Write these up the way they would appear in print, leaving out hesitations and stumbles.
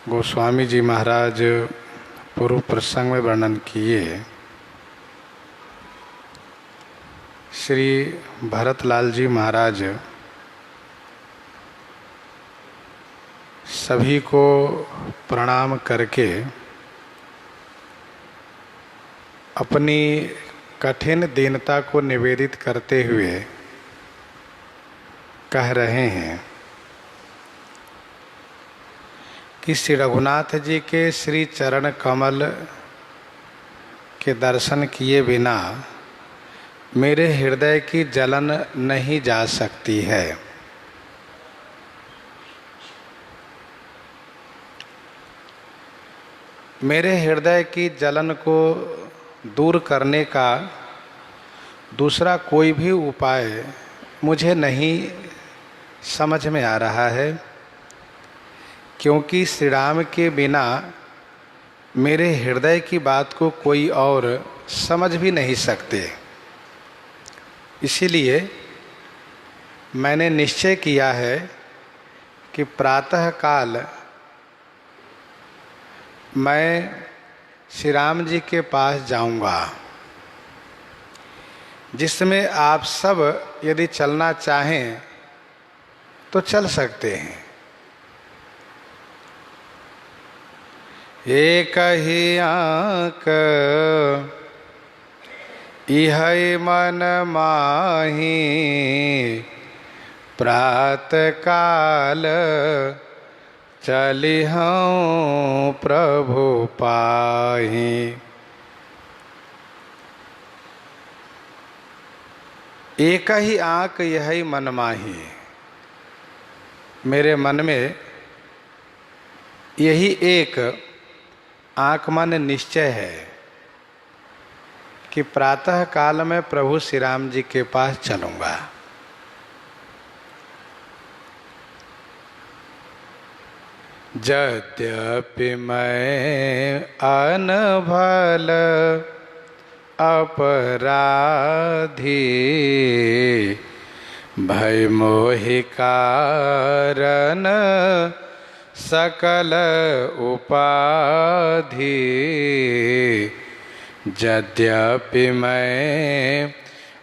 गोस्वामी जी महाराज पूर्व प्रसंग में वर्णन किए। श्री भरतलाल जी महाराज सभी को प्रणाम करके अपनी कठिन दीनता को निवेदित करते हुए कह रहे हैं कि श्री रघुनाथ जी के श्री चरण कमल के दर्शन किए बिना मेरे हृदय की जलन नहीं जा सकती है। मेरे हृदय की जलन को दूर करने का दूसरा कोई भी उपाय मुझे नहीं समझ में आ रहा है, क्योंकि श्री राम के बिना मेरे हृदय की बात को कोई और समझ भी नहीं सकते। इसीलिए मैंने निश्चय किया है कि प्रातःकाल मैं श्री राम जी के पास जाऊंगा, जिसमें आप सब यदि चलना चाहें तो चल सकते हैं। एक ही आँख इहै मन माही, प्रातःकाल चलिहऊँ प्रभु पाही। एक ही आँख यही मन माही, मेरे मन में यही एक आँख मन निश्चय है कि प्रातः काल में प्रभु श्री राम जी के पास चलूँगा। यद्यपि मैं अनभल अपराधी, भय मोहि कारण सकल उपाधि। यद्यपि मैं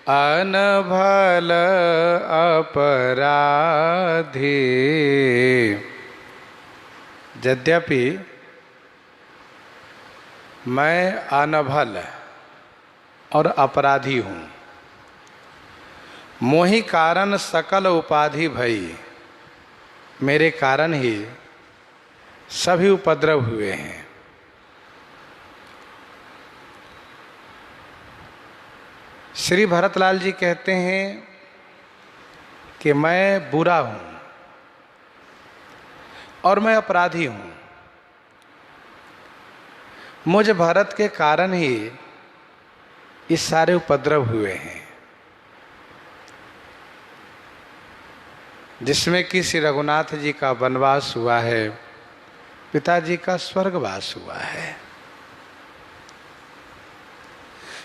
अनभल अपराधी, यद्यपि मैं अनभल और अपराधी हूँ, मोहि कारण सकल उपाधि भई, मेरे कारण ही सभी उपद्रव हुए हैं। श्री भरतलाल जी कहते हैं कि मैं बुरा हूँ और मैं अपराधी हूँ, मुझ भरत के कारण ही इस सारे उपद्रव हुए हैं, जिसमें कि श्री रघुनाथ जी का वनवास हुआ है, पिताजी का स्वर्गवास हुआ है।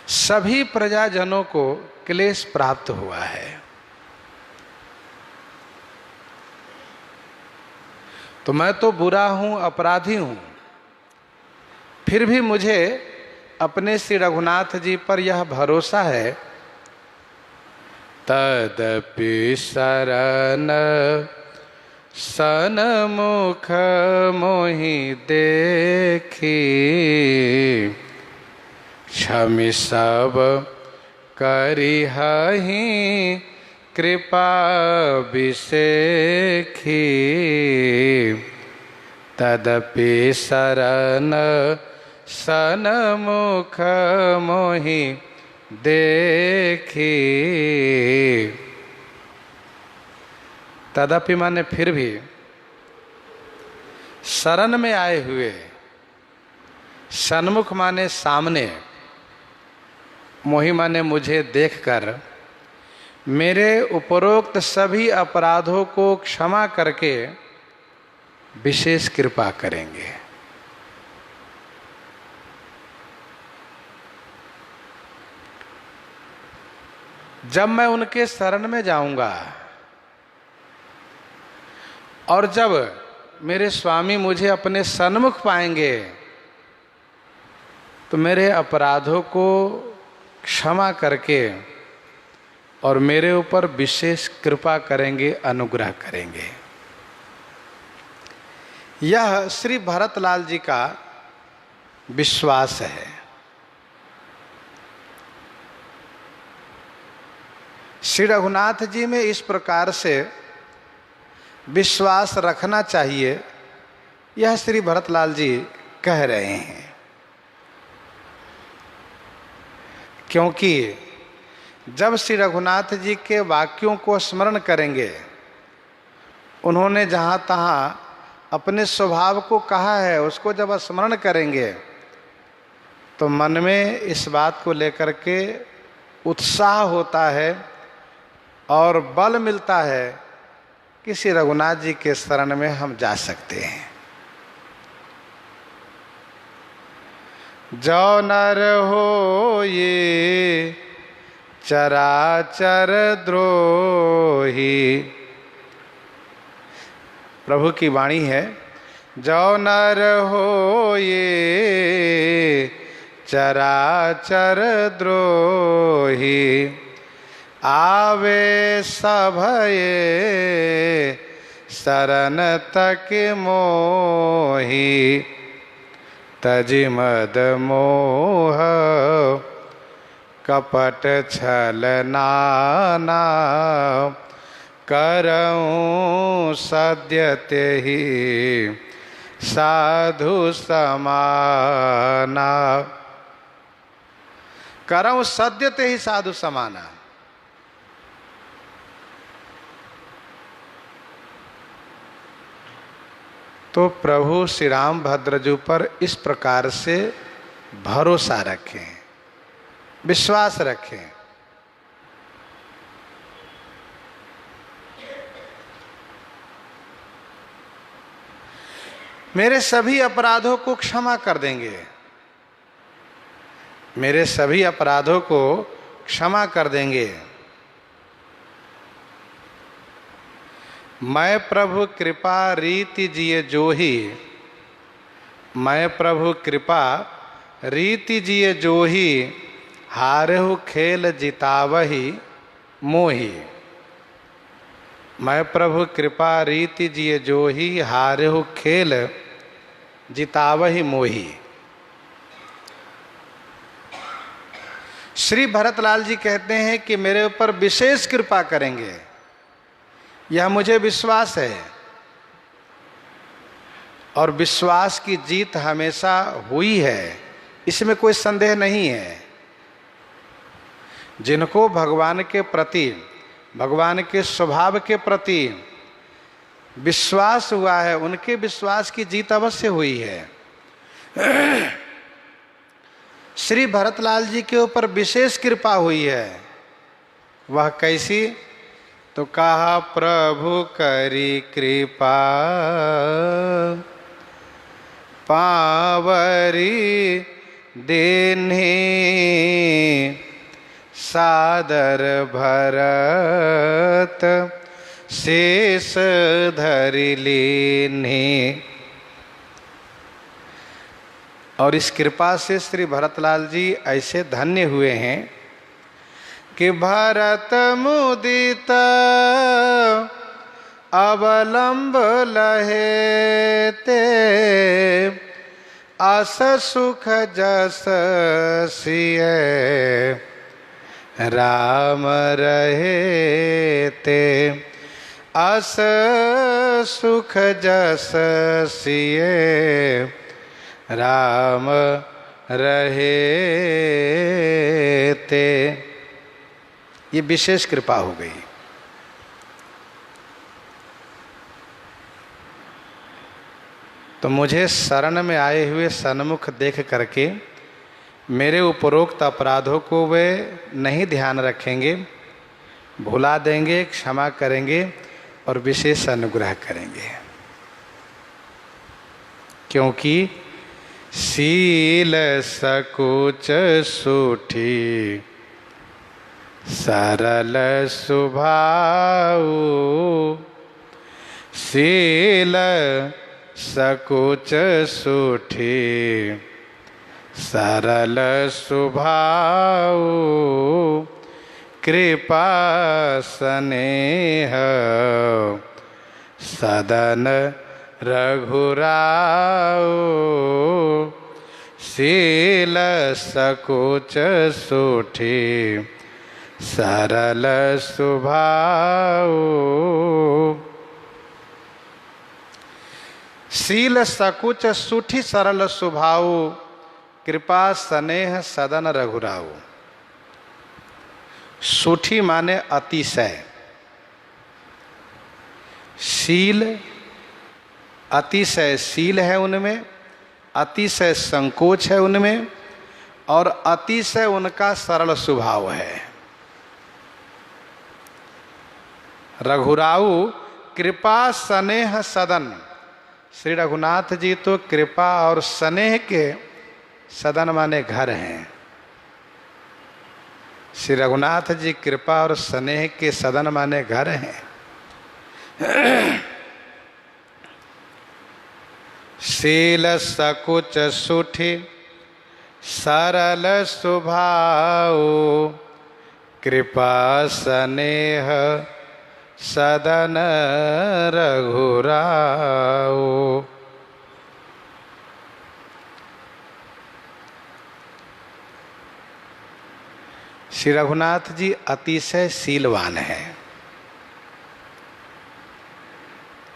सभी प्रजाजनों को क्लेश प्राप्त हुआ है। तो मैं तो बुरा हूं, अपराधी हूं, फिर भी मुझे अपने श्री रघुनाथ जी पर यह भरोसा है, तदपि शरण सनमुख मोहि देखी, क्षमि सब करिहहि कृपा बिसेखी। तदपि शरण सनमुख मोहि देखी। तदपि माने फिर भी, शरण में आए हुए, सन्मुख माने सामने, मोहि माने मुझे देखकर मेरे उपरोक्त सभी अपराधों को क्षमा करके विशेष कृपा करेंगे। जब मैं उनके शरण में जाऊंगा और जब मेरे स्वामी मुझे अपने सन्मुख पाएंगे तो मेरे अपराधों को क्षमा करके और मेरे ऊपर विशेष कृपा करेंगे, अनुग्रह करेंगे। यह श्री भरतलाल जी का विश्वास है। श्री रघुनाथ जी में इस प्रकार से विश्वास रखना चाहिए, यह श्री भरतलाल जी कह रहे हैं। क्योंकि जब श्री रघुनाथ जी के वाक्यों को स्मरण करेंगे, उन्होंने जहाँ तहाँ अपने स्वभाव को कहा है उसको जब स्मरण करेंगे तो मन में इस बात को लेकर के उत्साह होता है और बल मिलता है कि श्री रघुनाथ जी के शरण में हम जा सकते हैं। जो नर हो ये चराचर द्रोही, प्रभु की वाणी है, जो नर हो ये चराचर द्रोही, आवे सभये शरण तक मोही, तजि मद मोह कपट छल नाना, करऊँ सद्य तेहि साधु समाना। करऊँ सद्य तेहि साधु समाना। तो प्रभु श्री रामभद्र जी पर इस प्रकार से भरोसा रखें, विश्वास रखें। मेरे सभी अपराधों को क्षमा कर देंगे, मेरे सभी अपराधों को क्षमा कर देंगे। मैं प्रभु कृपा रीति जिये जोही, मैं प्रभु कृपा रीति जिये जोही, हारहु खेल जितावही मोही। मैं प्रभु कृपा रीति जिये जोही, हारहु खेल जितावही मोही। श्री भरतलाल जी कहते हैं कि मेरे ऊपर विशेष कृपा करेंगे, यह मुझे विश्वास है। और विश्वास की जीत हमेशा हुई है, इसमें कोई संदेह नहीं है। जिनको भगवान के प्रति, भगवान के स्वभाव के प्रति विश्वास हुआ है, उनके विश्वास की जीत अवश्य हुई है। श्री भरतलाल जी के ऊपर विशेष कृपा हुई है। वह कैसी? तो कहा प्रभु करी कृपा पावरी देन्ही, सादर भरत शेष धरि लीन्ही। और इस कृपा से श्री भरतलाल जी ऐसे धन्य हुए हैं कि भरत मुदित अवलंब लहे ते, अस सुख जस सिय राम रहे ते, अस सुख जस सिय राम रहे ते। ये विशेष कृपा हो गई। तो मुझे शरण में आए हुए सन्मुख देख करके मेरे उपरोक्त अपराधों को वे नहीं ध्यान रखेंगे, भुला देंगे, क्षमा करेंगे और विशेष अनुग्रह करेंगे। क्योंकि शील सकुच सूठी सरल स्वभाव, शील सकुच सूठी सरल स्वभाव कृपा स्नेह सदन रघुराव शील सकुच सूठी सरल स्वभाव। शील सकुच सूठी सरल स्वभाव कृपा स्नेह सदन रघुराव। सूठी माने अतिशय, शील अतिशय शील है उनमें, अतिशय संकोच है उनमें, और अतिशय उनका सरल स्वभाव है। रघुराऊ कृपा स्नेह सदन। श्री रघुनाथ जी तो कृपा और स्नेह के सदन माने घर हैं। श्री रघुनाथ जी कृपा और स्नेह के सदन माने घर हैं। शील सकुच सूठी सरल स्वभाव कृपा स्नेह सदन रघुराव। श्री रघुनाथ जी अतिशय शीलवान हैं।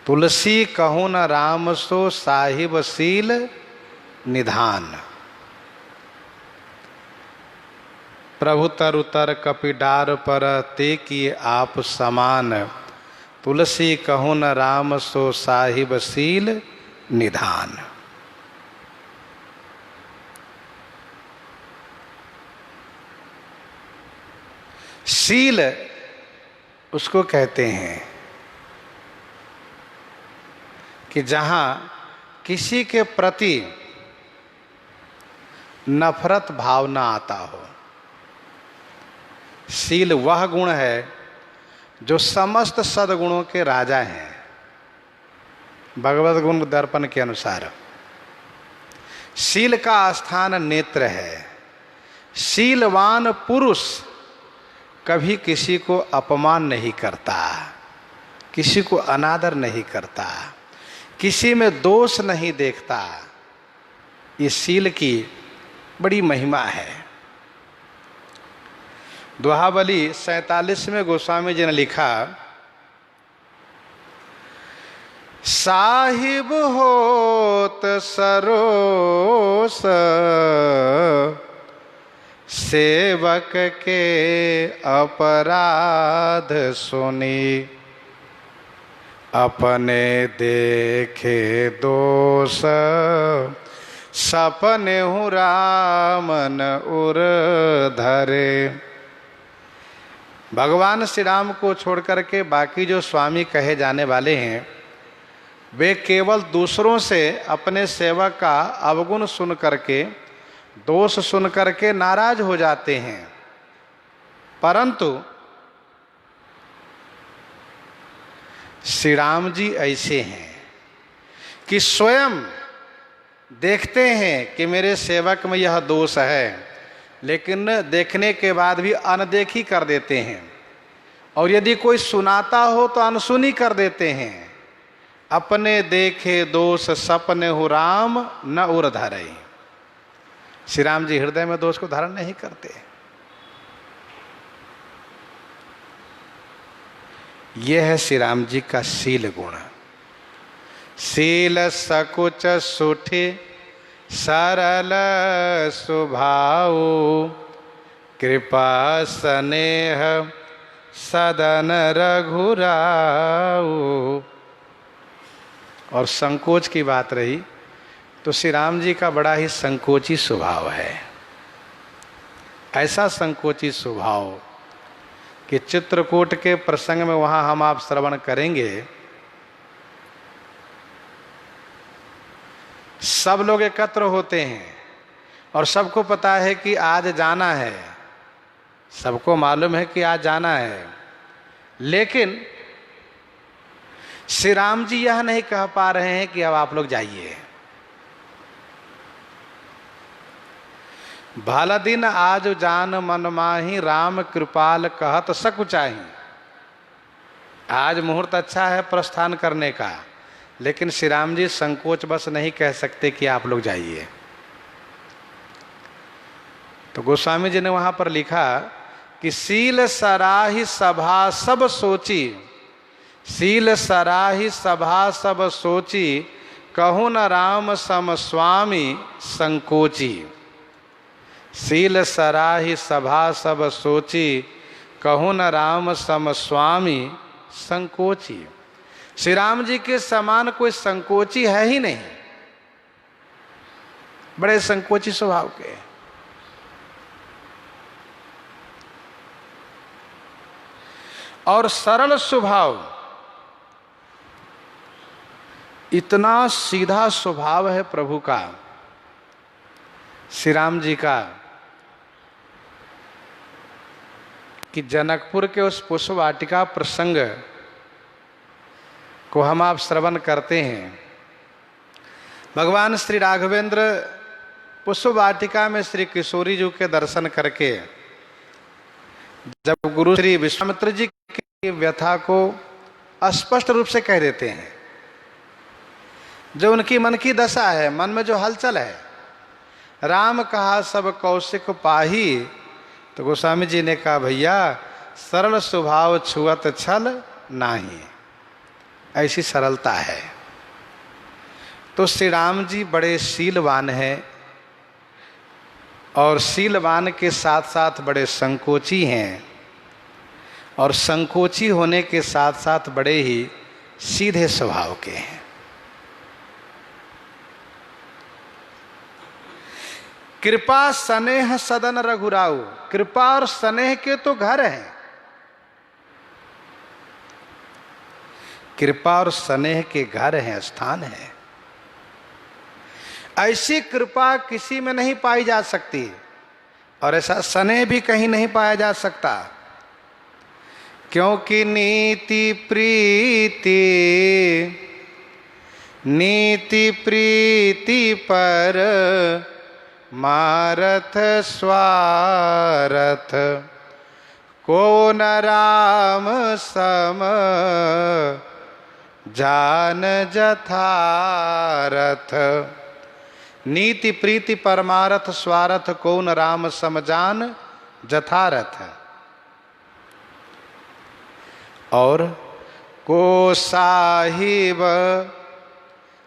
तुलसी कहूँ न राम सो साहिब शील निधान। प्रभु तरु तर कपिडार पर ते किए आप समान। तुलसी कहूँ न राम सो साहिब शील निधान। शील उसको कहते हैं कि जहाँ किसी के प्रति नफरत भावना आता हो। शील वह गुण है जो समस्त सद्गुणों के राजा हैं। भगवत गुण दर्पण के अनुसार शील का स्थान नेत्र है। शीलवान पुरुष कभी किसी को अपमान नहीं करता, किसी को अनादर नहीं करता, किसी में दोष नहीं देखता। ये शील की बड़ी महिमा है। दोहावली 47 में गोस्वामी जी ने लिखा, साहिब होत सरोस सेवक के अपराध सुनी। अपने देखे दोष सपने हूँ रामन उर धरे। भगवान श्री राम को छोड़ करके बाकी जो स्वामी कहे जाने वाले हैं वे केवल दूसरों से अपने सेवक का अवगुण सुन करके, दोष सुन करके नाराज हो जाते हैं। परंतु श्री राम जी ऐसे हैं कि स्वयं देखते हैं कि मेरे सेवक में यह दोष है, लेकिन देखने के बाद भी अनदेखी कर देते हैं, और यदि कोई सुनाता हो तो अनसुनी कर देते हैं। अपने देखे दोष सपने हो राम न उर धरे। श्री राम जी हृदय में दोष को धारण नहीं करते। यह है श्री राम जी का शील गुण। शील सकुच सूठी सरल स्वभाव कृपा स्नेह सदन रघुराव। और संकोच की बात रही तो श्री राम जी का बड़ा ही संकोची स्वभाव है। ऐसा संकोची स्वभाव कि चित्रकूट के प्रसंग में वहाँ हम आप श्रवण करेंगे। सब लोग एकत्र होते हैं और सबको पता है कि आज जाना है, सबको मालूम है कि आज जाना है, लेकिन श्री राम जी यह नहीं कह पा रहे हैं कि अब आप लोग जाइए। भला दिन आज जान मन माही, राम कृपाल कहत सकुचाही। आज मुहूर्त अच्छा है प्रस्थान करने का, लेकिन श्री राम जी संकोच बस नहीं कह सकते कि आप लोग जाइए। तो गोस्वामी जी ने वहां पर लिखा कि शील सराही सभा सब सोची, शील सराही सभा सब सोची, कहूँ न राम सम स्वामी संकोची। शील सराही सभा सब सोची, कहूँ न राम सम स्वामी संकोची। श्री राम जी के समान कोई संकोची है ही नहीं, बड़े संकोची स्वभाव के। और सरल स्वभाव, इतना सीधा स्वभाव है प्रभु का, श्री राम जी का, कि जनकपुर के उस पुष्प वाटिका प्रसंग को हम आप श्रवण करते हैं। भगवान श्री राघवेंद्र पुष्प वाटिका में श्री किशोरी जी के दर्शन करके जब गुरु श्री विश्वामित्र जी की व्यथा को स्पष्ट रूप से कह देते हैं, जो उनकी मन की दशा है, मन में जो हलचल है, राम कहा सब कौशिक पाही, तो गोस्वामी जी ने कहा भैया सरल स्वभाव छुअत छल नाही, ऐसी सरलता है। तो श्री राम जी बड़े शीलवान हैं और शीलवान के साथ साथ बड़े संकोची हैं, और संकोची होने के साथ साथ बड़े ही सीधे स्वभाव के हैं। कृपा स्नेह सदन रघुराऊ, कृपा और स्नेह के तो घर हैं, कृपा और स्नेह के घर हैं, स्थान है। ऐसी कृपा किसी में नहीं पाई जा सकती और ऐसा स्नेह भी कहीं नहीं पाया जा सकता, क्योंकि नीति प्रीति, नीति प्रीति पर मारथ स्वारथ, को न राम सम जान जथारथ। नीति प्रीति परमारथ स्वारथ, को न राम सम जान जथारथ। और को साहिब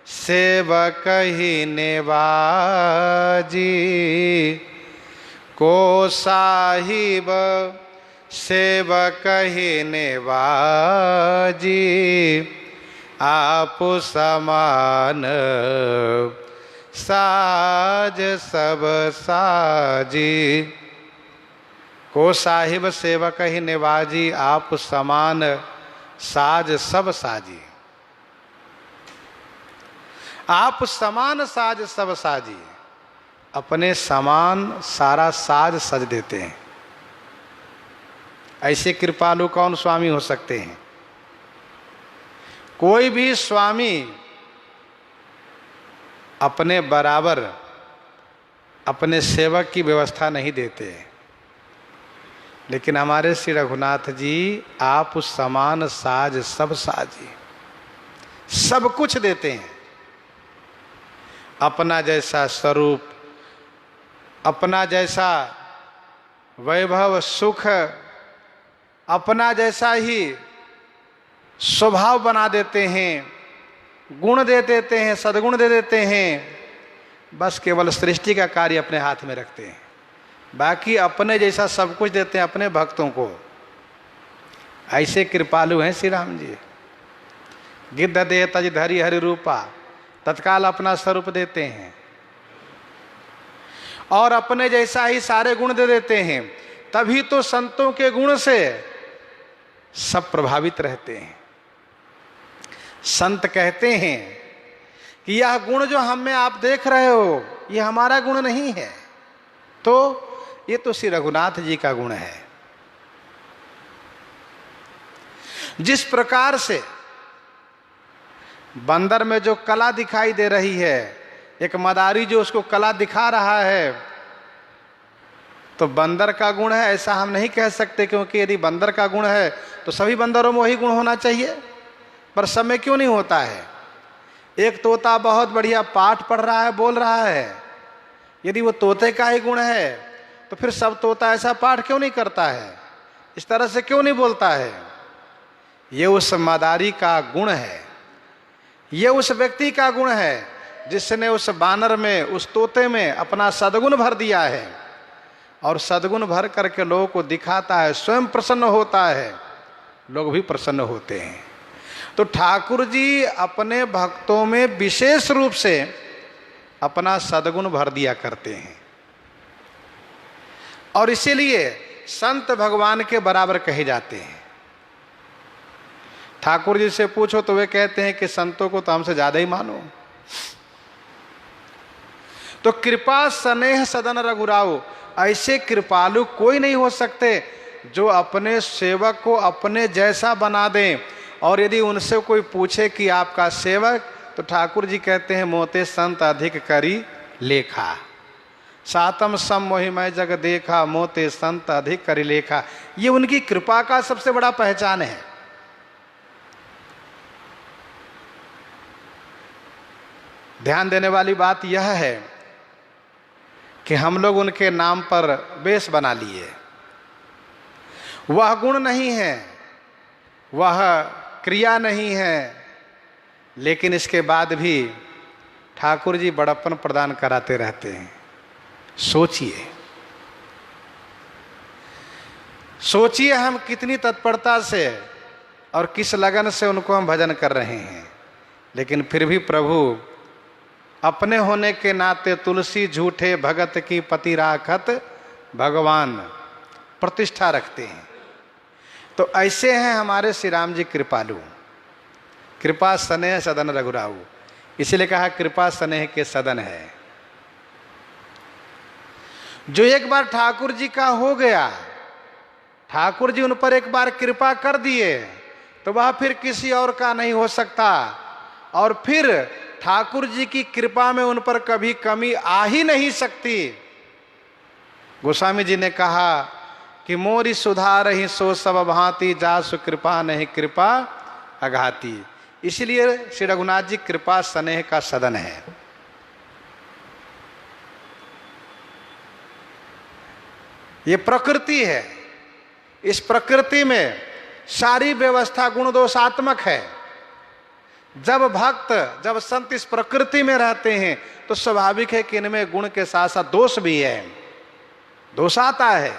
सेवक ही नेवाजी, को साहिब सेवक ही नेवाजी, आप समान साज सब साजी। को साहिब सेवक ही नेवाजी, आप समान साज सब साजी। आप समान साज सब साजी, अपने समान सारा साज सज देते हैं। ऐसे कृपालु कौन स्वामी हो सकते हैं? कोई भी स्वामी अपने बराबर अपने सेवक की व्यवस्था नहीं देते, लेकिन हमारे श्री रघुनाथ जी आप समान साज सब साजी, सब कुछ देते हैं। अपना जैसा स्वरूप, अपना जैसा वैभव सुख, अपना जैसा ही स्वभाव बना देते हैं, गुण दे देते हैं, सद्गुण दे देते हैं। बस केवल सृष्टि का कार्य अपने हाथ में रखते हैं, बाकी अपने जैसा सब कुछ देते हैं अपने भक्तों को। ऐसे कृपालु हैं श्री राम जी। गिद्ध दे तज धरि हरि रूपा, तत्काल अपना स्वरूप देते हैं और अपने जैसा ही सारे गुण दे देते हैं। तभी तो संतों के गुण से सब प्रभावित रहते हैं। संत कहते हैं कि यह गुण जो हम में आप देख रहे हो, यह हमारा गुण नहीं है, तो ये तो श्री रघुनाथ जी का गुण है। जिस प्रकार से बंदर में जो कला दिखाई दे रही है, एक मदारी जो उसको कला दिखा रहा है, तो बंदर का गुण है ऐसा हम नहीं कह सकते, क्योंकि यदि बंदर का गुण है तो सभी बंदरों में वही गुण होना चाहिए, पर सब में क्यों नहीं होता है। एक तोता बहुत बढ़िया पाठ पढ़ रहा है, बोल रहा है, यदि वो तोते का ही गुण है तो फिर सब तोता ऐसा पाठ क्यों नहीं करता है, इस तरह से क्यों नहीं बोलता है। ये उस मदारी का गुण है, ये उस व्यक्ति का गुण है जिसने उस बानर में, उस तोते में अपना सद्गुण भर दिया है, और सद्गुण भर करके लोगों को दिखाता है, स्वयं प्रसन्न होता है, लोग भी प्रसन्न होते हैं। तो ठाकुर जी अपने भक्तों में विशेष रूप से अपना सद्गुण भर दिया करते हैं, और इसीलिए संत भगवान के बराबर कहे जाते हैं। ठाकुर जी से पूछो तो वे कहते हैं कि संतों को तो हमसे ज्यादा ही मानो। तो कृपा स्नेह सदन रघुराऊ, ऐसे कृपालु कोई नहीं हो सकते जो अपने सेवक को अपने जैसा बना दें। और यदि उनसे कोई पूछे कि आपका सेवक, तो ठाकुर जी कहते हैं मोते संत अधिक करी लेखा, सातम सम मोहि मैं जग देखा, मोते संत अधिक करी लेखा। ये उनकी कृपा का सबसे बड़ा पहचान है। ध्यान देने वाली बात यह है कि हम लोग उनके नाम पर बेस बना लिए, वह गुण नहीं है, वह क्रिया नहीं है, लेकिन इसके बाद भी ठाकुर जी बड़प्पन प्रदान कराते रहते हैं। सोचिए, सोचिए हम कितनी तत्परता से और किस लगन से उनको हम भजन कर रहे हैं, लेकिन फिर भी प्रभु अपने होने के नाते तुलसी झूठे भगत की पति राखत भगवान प्रतिष्ठा रखते हैं। तो ऐसे हैं हमारे श्री राम जी कृपालु, कृपा स्नेह सदन रघुराऊ, इसीलिए कहा कृपा स्नेह के सदन है। जो एक बार ठाकुर जी का हो गया, ठाकुर जी उन पर एक बार कृपा कर दिए, तो वह फिर किसी और का नहीं हो सकता, और फिर ठाकुर जी की कृपा में उन पर कभी कमी आ ही नहीं सकती। गोस्वामी जी ने कहा कि मोरी सुधार ही सो सब भांति, जासु कृपा नहीं कृपा अघाती। इसलिए श्री रघुनाथ जी कृपा स्नेह का सदन है। ये प्रकृति है, इस प्रकृति में सारी व्यवस्था गुण दोषात्मक है। जब भक्त, जब संत इस प्रकृति में रहते हैं तो स्वाभाविक है कि इनमें गुण के साथ साथ दोष भी है, दोष आता है।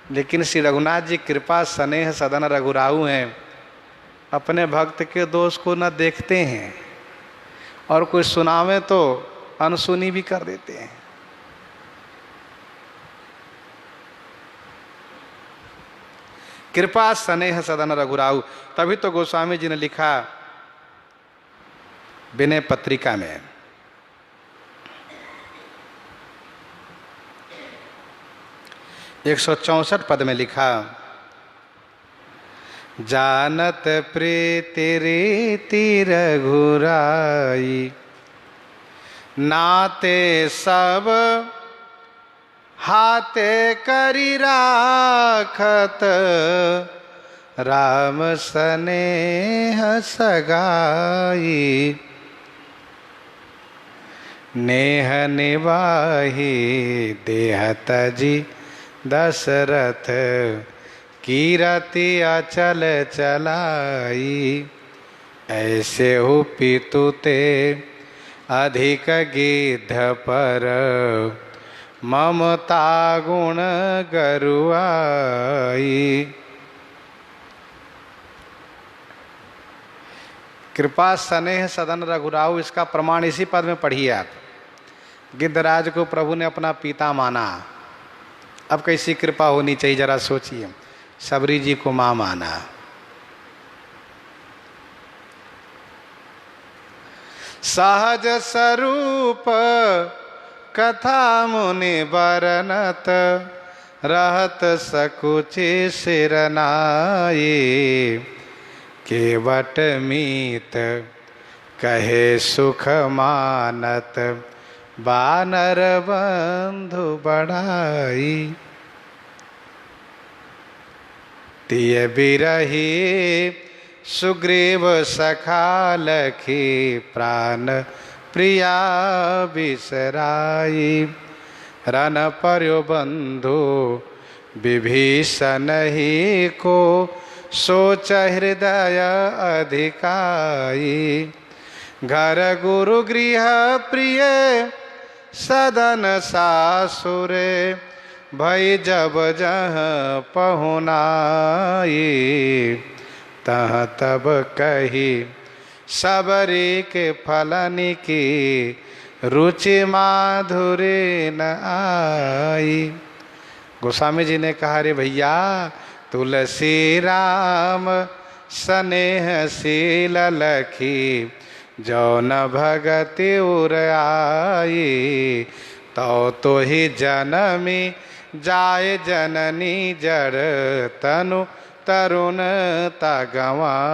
लेकिन श्री रघुनाथ जी कृपा स्नेह सदन रघुराऊ हैं, अपने भक्त के दोष को न देखते हैं, और कोई सुनावे तो अनसुनी भी कर देते हैं। कृपा स्नेह सदन रघुराऊ, तभी तो गोस्वामी जी ने लिखा विनय पत्रिका में, एक 164 पद में लिखा, जानत प्रीति रीति रघुराई, नाते सब हाथे करी राखत, राम स्नेह सगाई, नेह निवाही देहत जी दशरथ, कीरति अचल चलाई, ऐसे हो पितु ते अधिक गिद्ध पर, ममता गुण गरुआई। कृपा स्नेह सदन रघुराऊ, इसका प्रमाण इसी पद में पढ़िए आप। गिद्धराज को प्रभु ने अपना पिता माना, अब कैसी कृपा होनी चाहिए जरा सोचिए। सबरी जी को मां माना, सहज स्वरूप कथा मुनि बरनत, रहत सकुचि सिर नाई, केवट मीत कहे सुख मानत बानर बंधु बढ़ाई। तिय बिरही सुग्रीव सखा लखी प्राण प्रिया बिसराई। रन पर्यो बंधु विभीषण ही को सोच हृदय अधिकाई। घर गुरु गृह प्रिय सदन सासुरे भई जब जह पहुनाई। तह तब कही सबरी के फलनि की रुचि माधुरी न आई। गोस्वामी जी ने कहा रे भैया तुलसी राम स्नेह शील लखी जौन भगति उर आई। तो ही जनमी जाय जननी जड़ तनु तरुण तगवाई।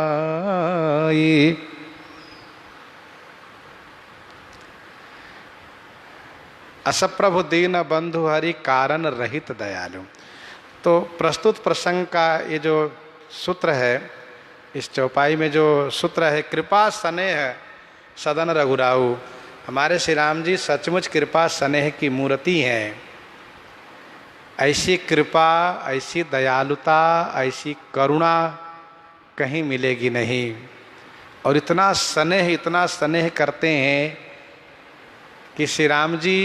असप्रभु दीन बंधु हरि कारण रहित दयालु। तो प्रस्तुत प्रसंग का ये जो सूत्र है, इस चौपाई में जो सूत्र है, कृपा स्नेह सदन रघुराऊ। हमारे श्री राम जी सचमुच कृपा स्नेह की मूर्ति हैं। ऐसी कृपा, ऐसी दयालुता, ऐसी करुणा कहीं मिलेगी नहीं। और इतना स्नेह करते हैं कि श्री राम जी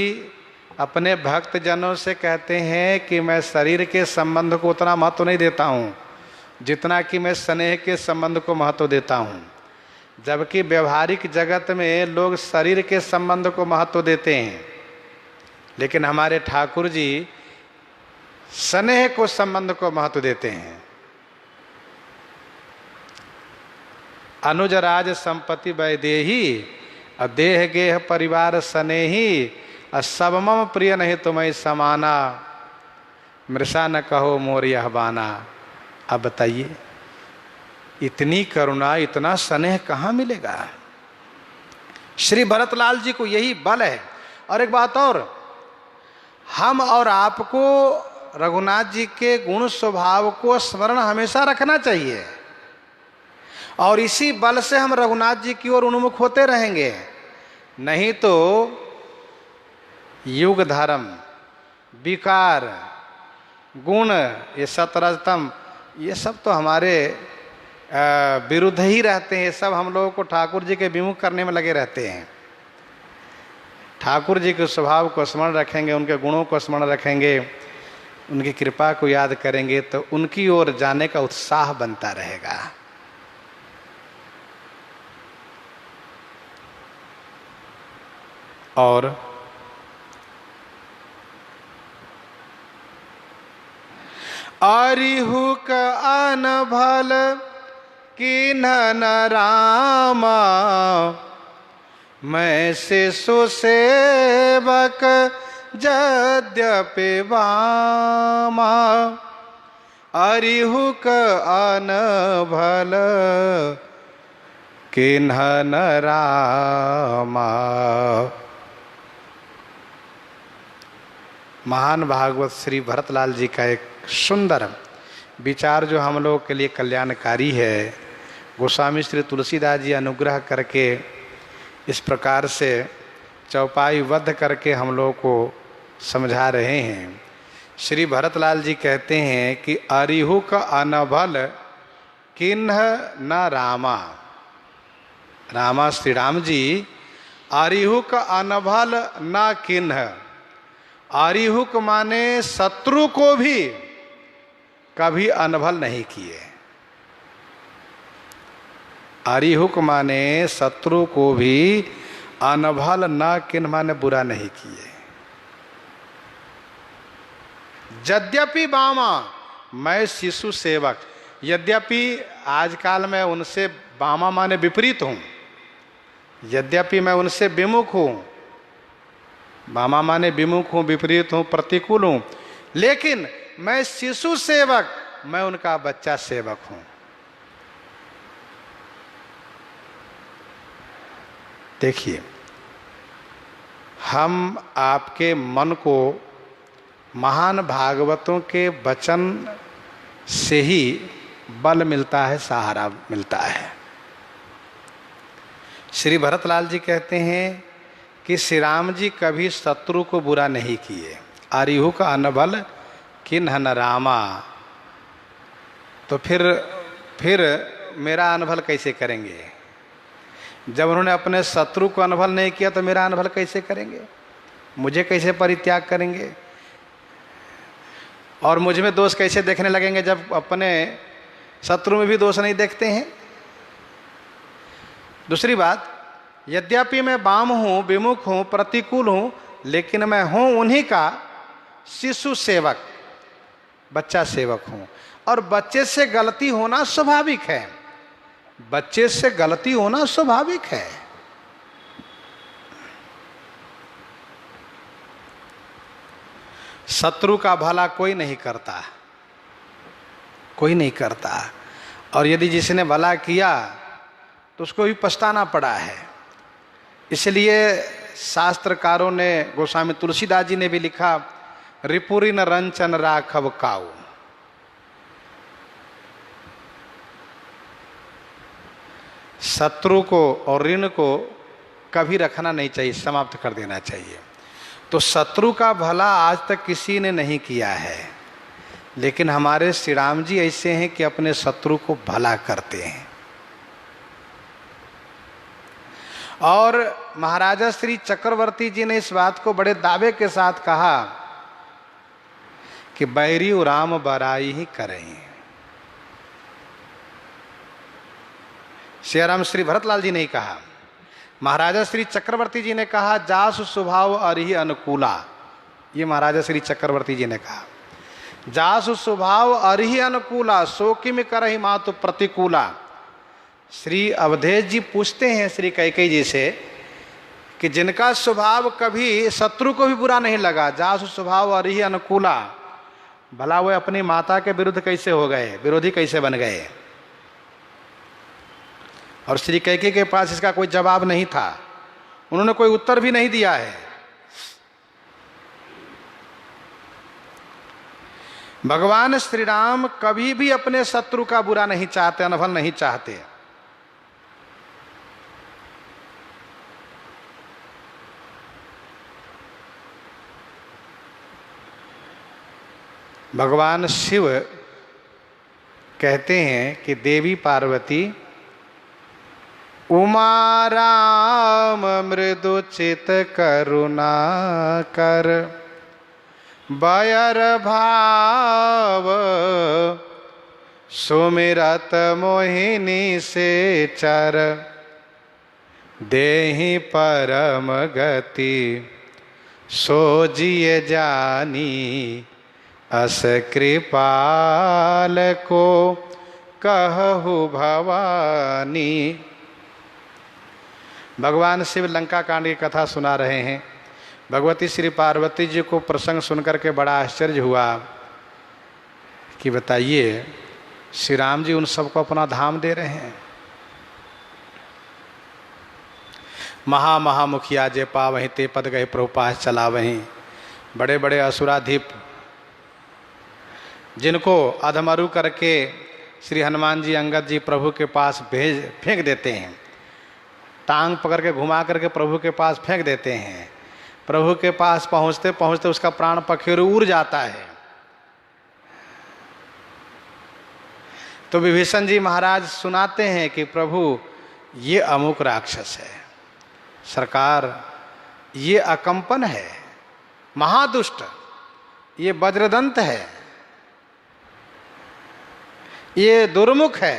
अपने भक्त जनों से कहते हैं कि मैं शरीर के संबंध को उतना महत्व नहीं देता हूँ जितना कि मैं स्नेह के संबंध को महत्व देता हूँ। जबकि व्यवहारिक जगत में लोग शरीर के संबंध को महत्व देते हैं, लेकिन हमारे ठाकुर जी स्नेह को संबंध को महत्व देते हैं। अनुज राज संपत्ति वैदेही देह गेह परिवार स्नेही सब मम प्रिय नहीं तुम्हें समाना मृषा न कहो मोर यह बाना। अब बताइए इतनी करुणा, इतना स्नेह कहाँ मिलेगा? श्री भरतलाल जी को यही बल है। और एक बात और, हम और आपको रघुनाथ जी के गुण स्वभाव को स्मरण हमेशा रखना चाहिए और इसी बल से हम रघुनाथ जी की ओर उन्मुख होते रहेंगे। नहीं तो युग धर्म, विकार, गुण, ये सतरजतम, ये सब तो हमारे विरुद्ध ही रहते हैं। ये सब हम लोगों को ठाकुर जी के विमुख करने में लगे रहते हैं। ठाकुर जी के स्वभाव को स्मरण रखेंगे, उनके गुणों को स्मरण रखेंगे, उनकी कृपा को याद करेंगे तो उनकी ओर जाने का उत्साह बनता रहेगा। और अरिहुक अनभल कीन्हन रामा मैं शिशु सेवक यद्यपि वामा। अरिहुक अनभल कीन्हन रामा। महान भागवत श्री भरतलाल जी का एक सुंदर विचार जो हम लोग के लिए कल्याणकारी है। गोस्वामी श्री तुलसीदास जी अनुग्रह करके इस प्रकार से चौपाईबद्ध करके हम लोग को समझा रहे हैं। श्री भरतलाल जी कहते हैं कि अरिहुक अनभल किन्ह न रामा। रामा श्री राम जी अरिहुक अनभल न किन्ह। अरिहुक माने शत्रु को भी कभी अनभल नहीं किए। अरिहुक माने शत्रु को भी अनभल न किन्ह माने बुरा नहीं किए। यद्यपि बामा मैं शिशु सेवक, यद्यपि आजकल मैं उनसे बामा माने विपरीत हूँ, यद्यपि मैं उनसे विमुख हूँ, बामा माने विमुख हूँ, विपरीत हूँ, प्रतिकूल हूँ, लेकिन मैं शिशु सेवक, मैं उनका बच्चा सेवक हूँ। देखिए, हम आपके मन को महान भागवतों के वचन से ही बल मिलता है, सहारा मिलता है। श्री भरतलाल जी कहते हैं कि श्री राम जी कभी शत्रु को बुरा नहीं किए। अरिहु का अनबल किन्ह न रामा। तो फिर मेरा अनबल कैसे करेंगे? जब उन्होंने अपने शत्रु को अनबल नहीं किया तो मेरा अनबल कैसे करेंगे? मुझे कैसे परित्याग करेंगे? और मुझ में दोष कैसे देखने लगेंगे जब अपने शत्रु में भी दोष नहीं देखते हैं? दूसरी बात, यद्यपि मैं वाम हूँ, विमुख हूँ, प्रतिकूल हूँ, लेकिन मैं हूँ उन्हीं का शिशु सेवक, बच्चा सेवक हूँ। और बच्चे से गलती होना स्वाभाविक है, बच्चे से गलती होना स्वाभाविक है। शत्रु का भला कोई नहीं करता, कोई नहीं करता। और यदि जिसने भला किया तो उसको भी पछताना पड़ा है। इसलिए शास्त्रकारों ने, गोस्वामी तुलसीदास जी ने भी लिखा, रिपुरी न रंचन राखव काऊ। शत्रु को और ऋण को कभी रखना नहीं चाहिए, समाप्त कर देना चाहिए। तो शत्रु का भला आज तक किसी ने नहीं किया है, लेकिन हमारे श्री राम जी ऐसे हैं कि अपने शत्रु को भला करते हैं। और महाराजा श्री चक्रवर्ती जी ने इस बात को बड़े दावे के साथ कहा कि बैरी राम बराई ही करें। सियाराम श्री भरतलाल जी ने कहा, महाराजा श्री चक्रवर्ती जी ने कहा, जासु स्वभाव अरिहि अनुकूला। ये महाराजा श्री चक्रवर्ती जी ने कहा, जासु स्वभाव अरिहि अनुकूला, सो किम करहि मातु प्रतिकूला। श्री अवधेश जी पूछते हैं श्री कैकेयी जी से कि जिनका स्वभाव कभी शत्रु को भी बुरा नहीं लगा, जासु स्वभाव अरिहि अनुकूला, भला वो अपनी माता के विरुद्ध कैसे हो गए, विरोधी कैसे बन गए? और श्री कैकेयी के पास इसका कोई जवाब नहीं था, उन्होंने कोई उत्तर भी नहीं दिया है। भगवान श्री राम कभी भी अपने शत्रु का बुरा नहीं चाहते, अनफल नहीं चाहते। भगवान शिव कहते हैं कि देवी पार्वती उमा राम मृदु चित करुणा कर, बयर भाव सुमिरत मोहिनी से चर, देहि परम गति सो जिय जानी, अस कृपाल को कहु भवानी। भगवान शिव लंका कांड की कथा सुना रहे हैं। भगवती श्री पार्वती जी को प्रसंग सुनकर के बड़ा आश्चर्य हुआ कि बताइए, श्री राम जी उन सबको अपना धाम दे रहे हैं। महामुखिया जे पावहीं ते पद गए प्रभुपास चला वहीं। बड़े बड़े असुराधीप जिनको अधमरु करके श्री हनुमान जी, अंगद जी प्रभु के पास फेंक देते हैं, टांग पकड़ के घुमा करके प्रभु के पास फेंक देते हैं। प्रभु के पास पहुंचते पहुंचते उसका प्राण पखेरु उड़ जाता है। तो विभीषण जी महाराज सुनाते हैं कि प्रभु ये अमुक राक्षस है, सरकार ये अकंपन है, महादुष्ट, ये वज्रदंत है, ये दुर्मुख है,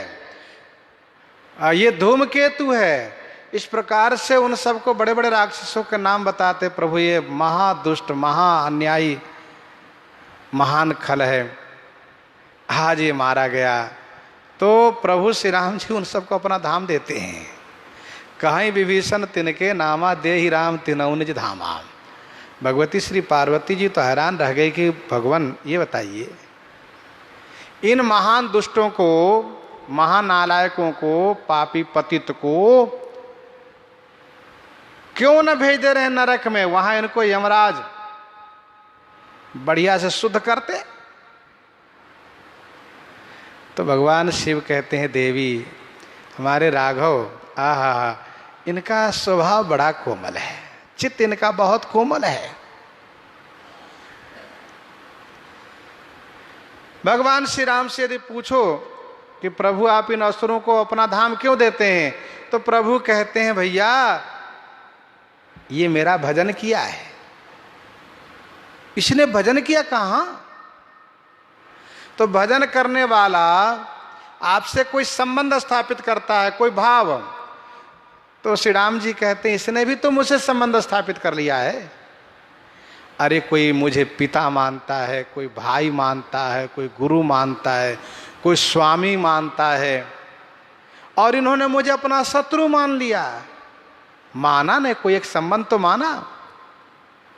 ये धूमकेतु है। इस प्रकार से उन सबको बड़े बड़े राक्षसों के नाम बताते प्रभु, ये महादुष्ट, महाअन्यायी, महान खल है, आज ये मारा गया। तो प्रभु श्री राम जी उन सबको अपना धाम देते हैं। कहीं विभीषण तिनके नामा दे ही राम तिनऊ निज धामा। भगवती श्री पार्वती जी तो हैरान रह गई कि भगवान ये बताइए, इन महान दुष्टों को, महानालायकों को, पापी पतित को क्यों न भेज दे रहे हैं नरक में, वहां इनको यमराज बढ़िया से शुद्ध करते। तो भगवान शिव कहते हैं, देवी हमारे राघव, आहा, इनका स्वभाव बड़ा कोमल है, चित्त इनका बहुत कोमल है। भगवान श्री राम से यदि पूछो कि प्रभु आप इन असुरों को अपना धाम क्यों देते हैं, तो प्रभु कहते हैं, भैया ये मेरा भजन किया है। इसने भजन किया कहां? तो भजन करने वाला आपसे कोई संबंध स्थापित करता है, कोई भाव, तो श्री राम जी कहते हैं इसने भी तो मुझसे संबंध स्थापित कर लिया है। अरे कोई मुझे पिता मानता है, कोई भाई मानता है, कोई गुरु मानता है, कोई स्वामी मानता है, और इन्होंने मुझे अपना शत्रु मान लिया। माना नहीं, कोई एक संबंध तो माना,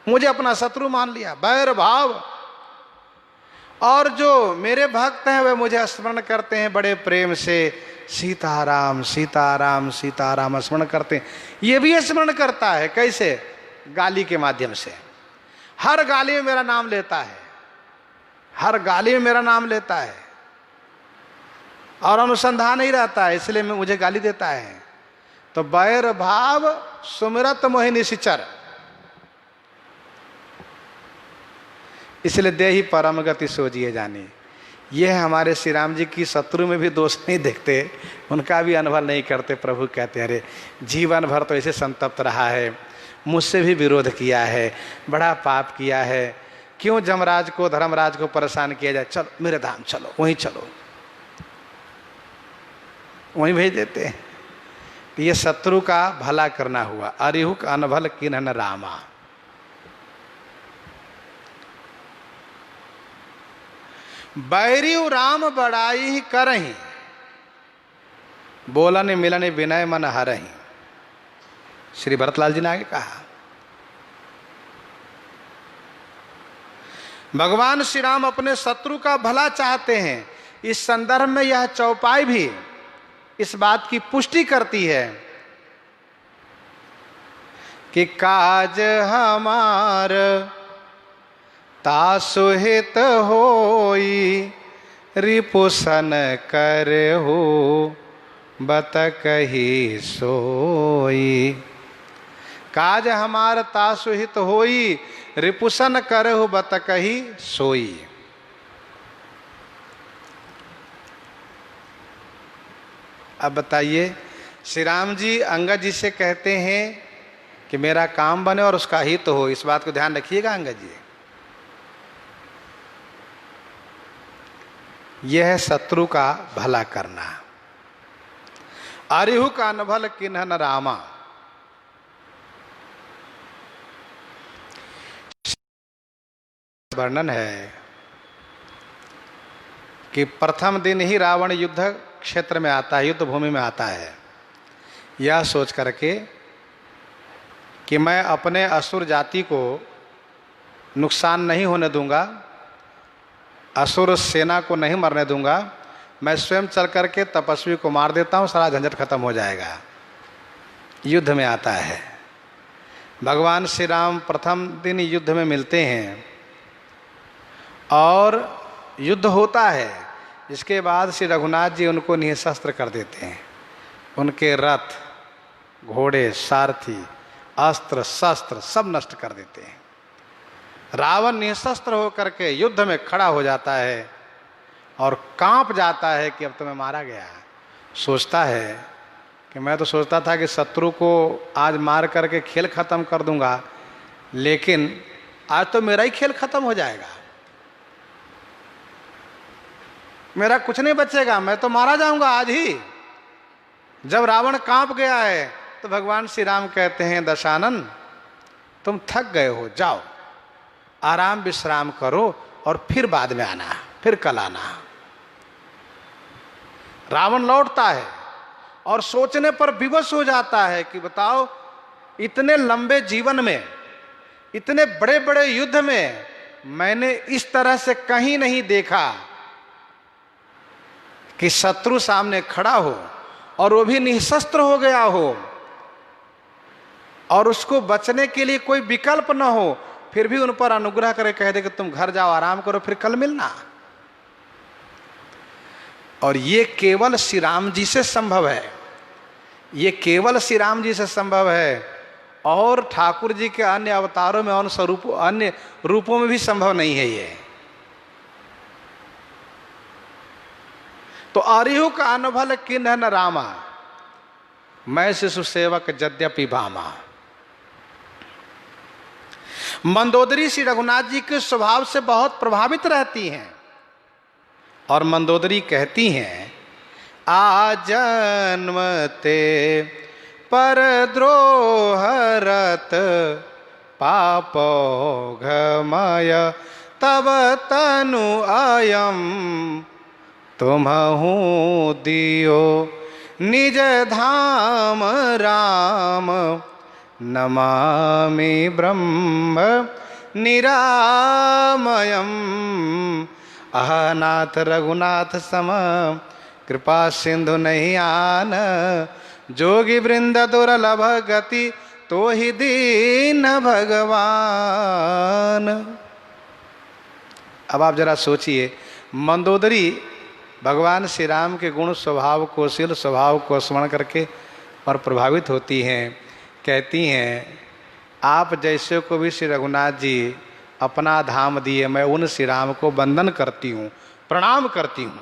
मुझे अपना शत्रु मान लिया, बैर भाव। और जो मेरे भक्त हैं वे मुझे स्मरण करते हैं बड़े प्रेम से, सीताराम सीताराम सीताराम स्मरण करते हैं। ये भी स्मरण करता है, कैसे? गाली के माध्यम से। हर गाली में मेरा नाम लेता है, हर गाली में मेरा नाम लेता है, और अनुसंधान ही रहता है, इसलिए मैं मुझे गाली देता है। तो बैर भाव सुमिरत मोहि निशिचर, इसलिए देहि परम गति सोजिए जानी। यह हमारे श्री राम जी की शत्रु में भी दोष नहीं देखते, उनका भी अनुभव नहीं करते। प्रभु कहते अरे जीवन भर तो ऐसे संतप्त रहा है, मुझसे भी विरोध किया है, बड़ा पाप किया है, क्यों जमराज को धर्मराज को परेशान किया जाए, चलो मेरे धाम चलो, वहीं चलो, वहीं भेज देते हैं। ये शत्रु का भला करना हुआ। अरिहुक अनभल किन्हन रामा। बैरियु राम बड़ाई करही, बोलन मिलन विनय मन हरही। श्री भरतलाल जी ने आगे कहा, भगवान श्री राम अपने शत्रु का भला चाहते हैं। इस संदर्भ में यह चौपाई भी इस बात की पुष्टि करती है कि काज हमार तासुहित होई, रिपुसन कर हो बत कही सोई। काज हमार तासुहित होई, रिपुसन कर हो बत कही सोई। अब बताइए, श्री राम जी अंगद जी से कहते हैं कि मेरा काम बने और उसका हित हो, इस बात को ध्यान रखिएगा अंगद जी। यह है शत्रु का भला करना। अरिहु का अनभल किन्हन रामा। वर्णन है कि प्रथम दिन ही रावण युद्ध क्षेत्र में आता है, युद्ध भूमि में आता है, यह सोच करके कि मैं अपने असुर जाति को नुकसान नहीं होने दूंगा, असुर सेना को नहीं मरने दूंगा, मैं स्वयं चल करके तपस्वी को मार देता हूँ, सारा झंझट खत्म हो जाएगा। युद्ध में आता है। भगवान श्री राम प्रथम दिन युद्ध में मिलते हैं और युद्ध होता है। इसके बाद श्री रघुनाथ जी उनको निःशस्त्र कर देते हैं। उनके रथ, घोड़े, सारथी, अस्त्र शस्त्र सब नष्ट कर देते हैं। रावण निःशस्त्र होकर के युद्ध में खड़ा हो जाता है और कांप जाता है कि अब तो मैं मारा गया। सोचता है कि मैं तो सोचता था कि शत्रु को आज मार करके खेल खत्म कर दूंगा, लेकिन आज तो मेरा ही खेल खत्म हो जाएगा, मेरा कुछ नहीं बचेगा, मैं तो मारा जाऊंगा आज ही। जब रावण कांप गया है तो भगवान श्री राम कहते हैं, दशानन तुम थक गए हो, जाओ आराम विश्राम करो और फिर बाद में आना, फिर कल आना। रावण लौटता है और सोचने पर विवश हो जाता है कि बताओ, इतने लंबे जीवन में, इतने बड़े बड़े युद्ध में मैंने इस तरह से कहीं नहीं देखा कि शत्रु सामने खड़ा हो और वो भी निःशस्त्र हो गया हो। और उसको बचने के लिए कोई विकल्प न हो, फिर भी उन पर अनुग्रह करे, कह दे कि तुम घर जाओ आराम करो, फिर कल मिलना। और ये केवल श्री राम जी से संभव है, ये केवल श्री राम जी से संभव है, और ठाकुर जी के अन्य अवतारों में अन्य रूपों में भी संभव नहीं है ये। तो अरिहु का अनभल किन्ह न रामा, मैं शिशु सेवक यद्यपि भामा। मंदोदरी श्री रघुनाथ जी के स्वभाव से बहुत प्रभावित रहती हैं, और मंदोदरी कहती हैं, आजन्मते पर द्रोहरत पापोघमय तब तनु अयम, तुम्हु दियो निज धाम राम, नमामि ब्रह्म निरामयम। अहनाथ रघुनाथ सम कृपा सिंधु नहीं आन, जोगी वृंद दुर्लभ गति तो ही दीन भगवान। अब आप जरा सोचिए, मंदोदरी भगवान श्री राम के गुण स्वभाव को, शील स्वभाव को स्मरण करके और प्रभावित होती हैं। कहती हैं, आप जैसे को भी श्री रघुनाथ जी अपना धाम दिए, मैं उन श्री राम को वंदन करती हूँ, प्रणाम करती हूँ।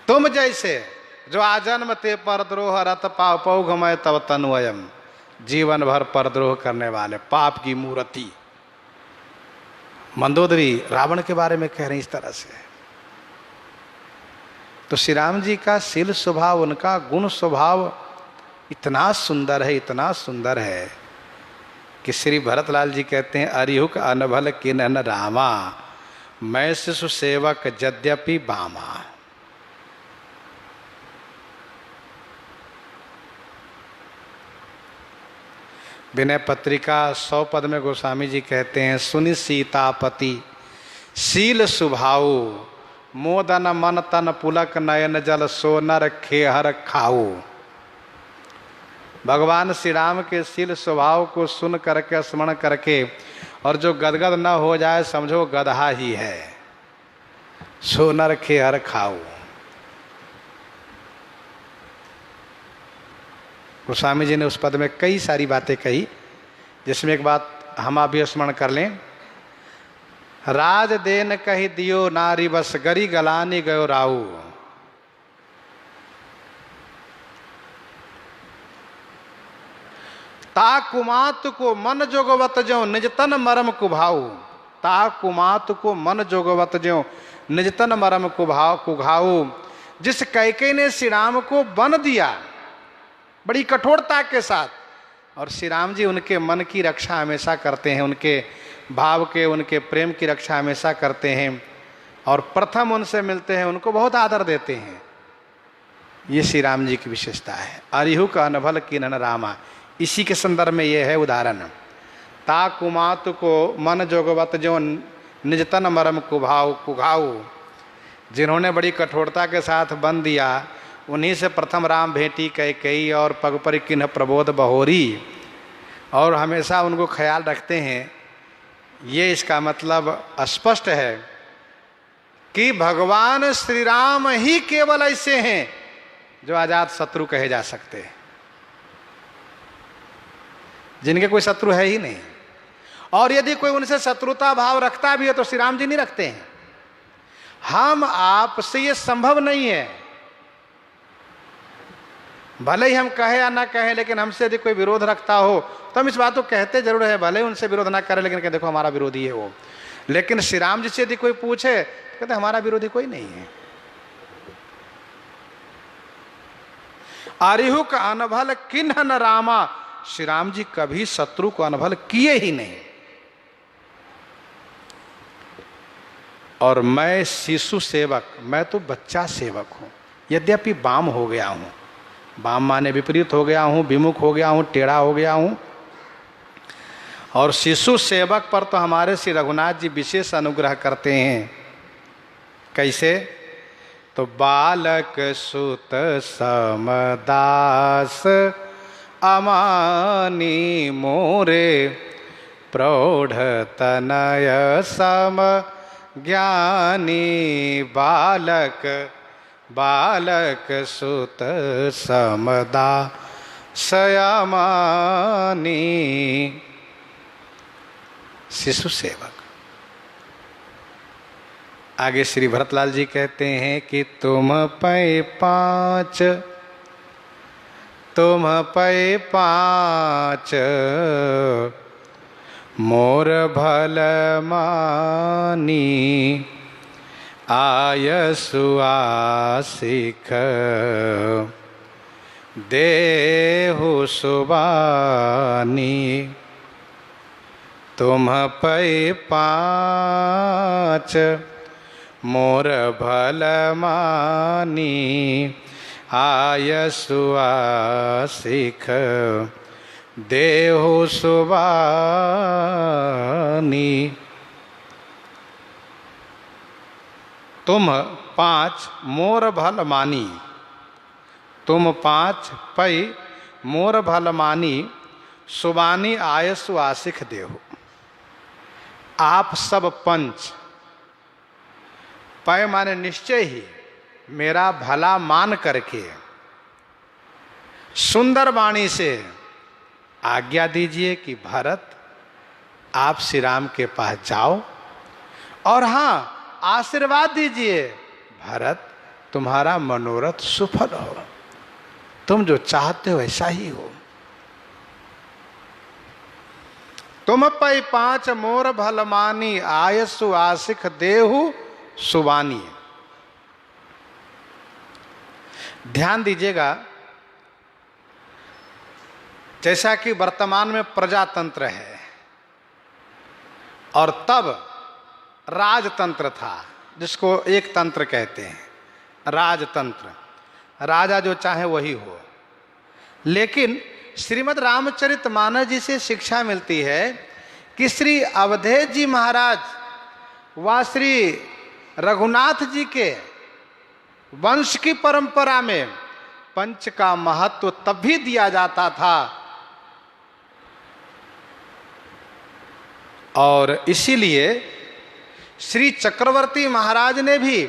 तुम जैसे जो आजन्म ते परद्रोह रत पापौघमय तब तनुअयम, जीवन भर परद्रोह करने वाले पाप की मूर्ति। मंदोदरी रावण के बारे में कह रही इस तरह से। तो श्री राम जी का शील स्वभाव, उनका गुण स्वभाव इतना सुंदर है, इतना सुंदर है कि श्री भरतलाल जी कहते हैं, अरिहुक अनभल किन्ह न रामा, मैं शिशु सेवक यद्यपि बामा। विनय पत्रिका 100 पद में गोस्वामी जी कहते हैं, सुनि सीतापति शील स्वभाव, मोदन मन तन पुलक नयन जल सो नर खेहर खाओ। भगवान श्री राम के शील स्वभाव को सुन करके, स्मरण करके, और जो गदगद न हो जाए समझो गदहा ही है, सो नर खेहर खाओ। गोस्वामी जी ने उस पद में कई सारी बातें कही, जिसमें एक बात हम अभी स्मरण कर लें, राज देन कही दियो नारी बस गरी गलानी गयो राऊ। ता कुमात को मन जोगवत ज्यों निज तन मरम कुभाऊ। ता कुमात को मन जोगवत ज्यों निज तन मरम कुघाऊ। जिस कैकेयी ने श्री राम को बन दिया बड़ी कठोरता के साथ, और श्री राम जी उनके मन की रक्षा हमेशा करते हैं, उनके भाव के, उनके प्रेम की रक्षा हमेशा करते हैं, और प्रथम उनसे मिलते हैं उनको बहुत आदर देते हैं। ये श्री राम जी की विशेषता है। अरिहु का अनभल किन्ह रामा, इसी के संदर्भ में ये है उदाहरण। ता कुमात को मन जोगवत जो निज तन मरम कुघाऊ, जिन्होंने बड़ी कठोरता के साथ बन दिया, उन्हीं से प्रथम राम भेंटी कैकेयी और पग पर किन्ह प्रबोध बहोरी, और हमेशा उनको ख्याल रखते हैं। ये इसका मतलब स्पष्ट है कि भगवान श्री राम ही केवल ऐसे हैं जो आजाद शत्रु कहे जा सकते हैं, जिनके कोई शत्रु है ही नहीं। और यदि कोई उनसे शत्रुता भाव रखता भी है तो श्री राम जी नहीं रखते हैं। हम आपसे ये संभव नहीं है, भले ही हम कहे या ना कहें, लेकिन हमसे यदि कोई विरोध रखता हो तो हम इस बात को कहते जरूर है, भले ही उनसे विरोध ना करें, लेकिन देखो हमारा विरोधी है वो। लेकिन श्री राम जी से यदि कोई पूछे तो कहते हमारा विरोधी कोई नहीं है। अरिहु का अनभल किन्ह न रामा, श्री राम जी कभी शत्रु को अनभल किए ही नहीं। और मैं शिशु सेवक, मैं तो बच्चा सेवक हूं, यद्यपि बाम हो गया हूं। बाम माने विपरीत हो गया हूं, विमुख हो गया हूं, टेढ़ा हो गया हूं। और शिशु सेवक पर तो हमारे श्री रघुनाथ जी विशेष अनुग्रह करते हैं। कैसे? तो बालक सुत समदास अमानी मोरे, प्रौढ़ तनय सम ज्ञानी। बालक बालक सुत समदास अमानी। शिशु सेवक। आगे श्री भरतलाल जी कहते हैं कि तुम पै पाँच, तुम पै पाँच, मोर भल मानी। आयसु आसिख देहु सुबानी। तुम पै पाँच, मोर भल मानी। आयसु आसिख देहु सुबानी। तुम पाँच मोर भल मानी, तुम पाँच पै मोर भल मानी। सुबानी आयसु आसिख देहु। आप सब पंच, पै माने निश्चय ही, मेरा भला मान करके सुंदर वाणी से आज्ञा दीजिए कि भरत आप श्री राम के पास जाओ, और हाँ आशीर्वाद दीजिए भरत तुम्हारा मनोरथ सुफल हो, तुम जो चाहते हो ऐसा ही हो। तुम पै पाँच मोर भल मानी। आयसु आसिख देहु सुबानी। ध्यान दीजिएगा, जैसा कि वर्तमान में प्रजातंत्र है और तब राजतंत्र था, जिसको एक तंत्र कहते हैं, राजतंत्र। राजा जो चाहे वही हो। लेकिन श्रीमद् रामचरितमानस जी से शिक्षा मिलती है कि श्री अवधेश जी महाराज व श्री रघुनाथ जी के वंश की परंपरा में पंच का महत्व तब भी दिया जाता था, और इसीलिए श्री चक्रवर्ती महाराज ने भी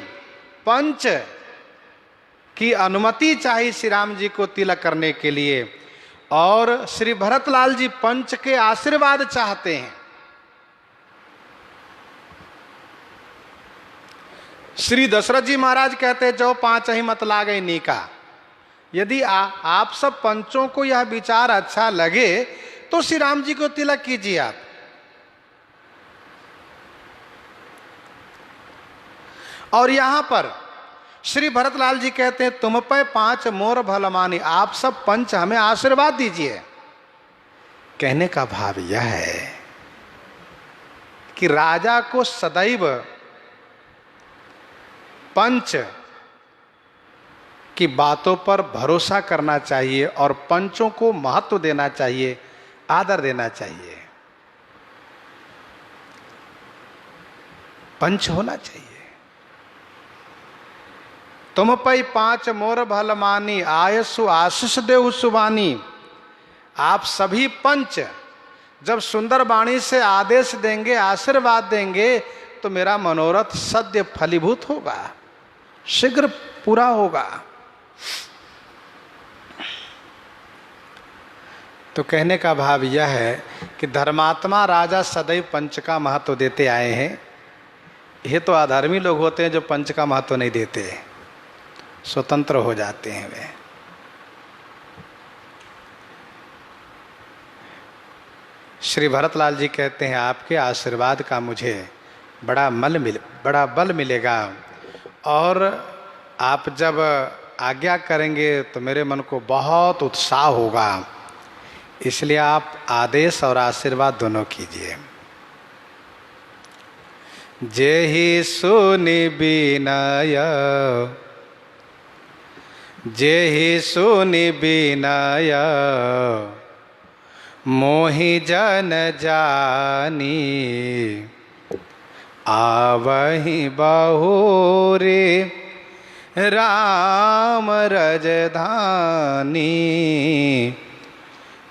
पंच की अनुमति चाहिए श्री राम जी को तिलक करने के लिए, और श्री भरतलाल जी पंच के आशीर्वाद चाहते हैं। श्री दशरथ जी महाराज कहते हैं जो पांच ही मत लागे नीका। यदि आप सब पंचों को यह विचार अच्छा लगे तो श्री राम जी को तिलक कीजिए आप। और यहां पर श्री भरतलाल जी कहते हैं तुम पे पांच मोर भल मानी। आप सब पंच हमें आशीर्वाद दीजिए। कहने का भाव यह है कि राजा को सदैव पंच की बातों पर भरोसा करना चाहिए और पंचों को महत्व देना चाहिए, आदर देना चाहिए। पंच होना चाहिए। तुम पै पांच मोर भल मानी। आयसु आशीष देहु सुबानी। आप सभी पंच जब सुंदर वाणी से आदेश देंगे, आशीर्वाद देंगे, तो मेरा मनोरथ सद्य फलीभूत होगा, शीघ्र पूरा होगा। तो कहने का भाव यह है कि धर्मात्मा राजा सदैव पंच का महत्व देते आए हैं। ये तो अधर्मी लोग होते हैं जो पंच का महत्व नहीं देते, स्वतंत्र हो जाते हैं वे। श्री भरतलाल जी कहते हैं आपके आशीर्वाद का मुझे बड़ा बल मिलेगा, और आप जब आज्ञा करेंगे तो मेरे मन को बहुत उत्साह होगा। इसलिए आप आदेश और आशीर्वाद दोनों कीजिए। जेहि सुनि विनय, जेहि सुनि विनय, मोहि जन जानी। आवहि बहुरे राम रजधानी।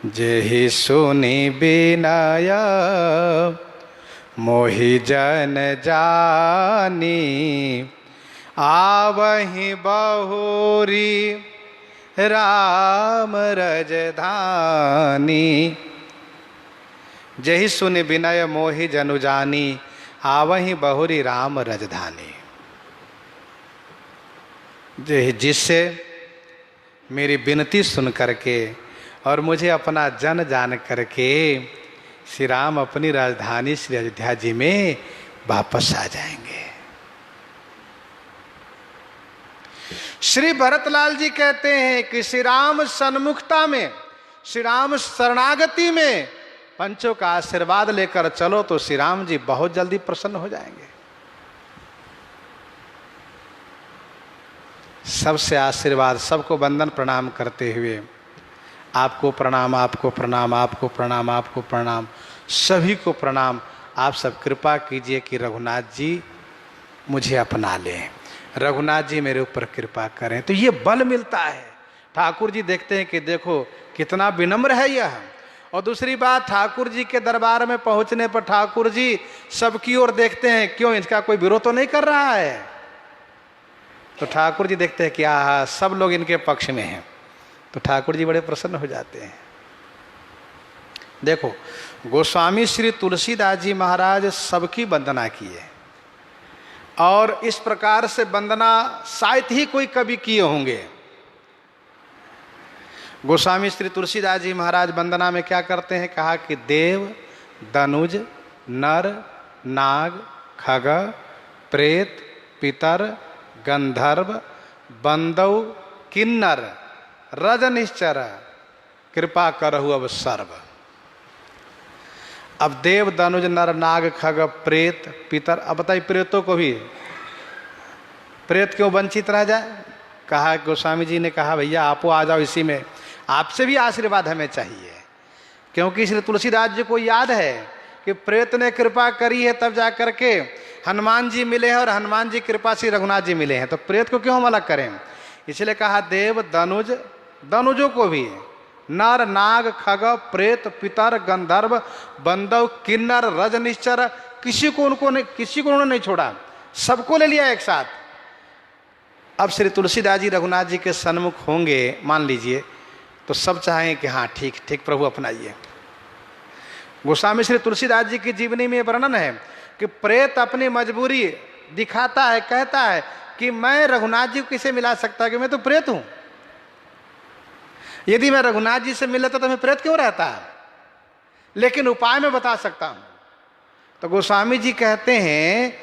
जेहि सुनि बिनय मोहि जन जानी। आवहि बहुरी राम रजधानी। जेहि सुनि बिनय मोहि जनु जानी। आवहि बहुरी राम रजधानी। जिससे मेरी विनती सुन करके और मुझे अपना जन जान करके श्री राम अपनी राजधानी श्री अयोध्या जी में वापस आ जाएंगे। श्री भरतलाल जी कहते हैं कि श्री राम सन्मुखता में, श्री राम शरणागति में पंचों का आशीर्वाद लेकर चलो तो श्री राम जी बहुत जल्दी प्रसन्न हो जाएंगे। सबसे आशीर्वाद, सबको वंदन प्रणाम करते हुए आपको प्रणाम, आपको प्रणाम, आपको प्रणाम, आपको प्रणाम, सभी को प्रणाम। आप सब कृपा कीजिए कि रघुनाथ जी मुझे अपना लें, रघुनाथ जी मेरे ऊपर कृपा करें। तो ये बल मिलता है। ठाकुर जी देखते हैं कि देखो कितना विनम्र है यह। और दूसरी बात, ठाकुर जी के दरबार में पहुंचने पर ठाकुर जी सबकी ओर देखते हैं, क्यों इसका कोई विरोध तो नहीं कर रहा है। तो ठाकुर जी देखते हैं कि आहा सब लोग इनके पक्ष में हैं, तो ठाकुर जी बड़े प्रसन्न हो जाते हैं। देखो गोस्वामी श्री तुलसीदास जी महाराज सबकी वंदना किए, और इस प्रकार से वंदना शायद ही कोई कवि किए होंगे। गोस्वामी श्री तुलसीदास जी महाराज वंदना में क्या करते हैं, कहा कि देव, दनुज, नर, नाग, खग, प्रेत, पितर, गंधर्व, बंदव, किन्नर, रजनिश्चर, कृपा करहु अब सर्व। अब देव, दनुज, नर, नाग, खग, प्रेत, पितर, अब बताइए प्रेतों को भी, प्रेत क्यों वंचित रह जाए। कहा गोस्वामी जी ने कहा भैया आपो आ जाओ इसी में, आपसे भी आशीर्वाद हमें चाहिए। क्योंकि श्री तुलसीदास जी को याद है कि प्रेत ने कृपा करी है तब जा करके हनुमान जी मिले हैं, और हनुमान जी कृपा से रघुनाथ जी मिले हैं, तो प्रेत को क्यों हम अलग करें। इसलिए कहा देव, दनुज, दनुजों को भी, नर, नाग, खग, प्रेत, पितर, गंधर्व, बंदव, किन्नर, रजनिश्चर, किसी को उन्होंने नहीं छोड़ा, सबको ले लिया एक साथ। अब श्री तुलसीदास जी रघुनाथ जी के सन्मुख होंगे मान लीजिए, तो सब चाहें कि हाँ ठीक ठीक प्रभु अपनाइए। गोस्वामी श्री तुलसीदास जी की जीवनी में वर्णन है कि प्रेत अपनी मजबूरी दिखाता है, कहता है कि मैं रघुनाथ जी को किसे मिला सकता, कि मैं तो प्रेत हूं, यदि मैं रघुनाथ जी से मिल लेता तो मैं प्रेत क्यों रहता, लेकिन उपाय में बता सकता हूं। तो गोस्वामी जी कहते हैं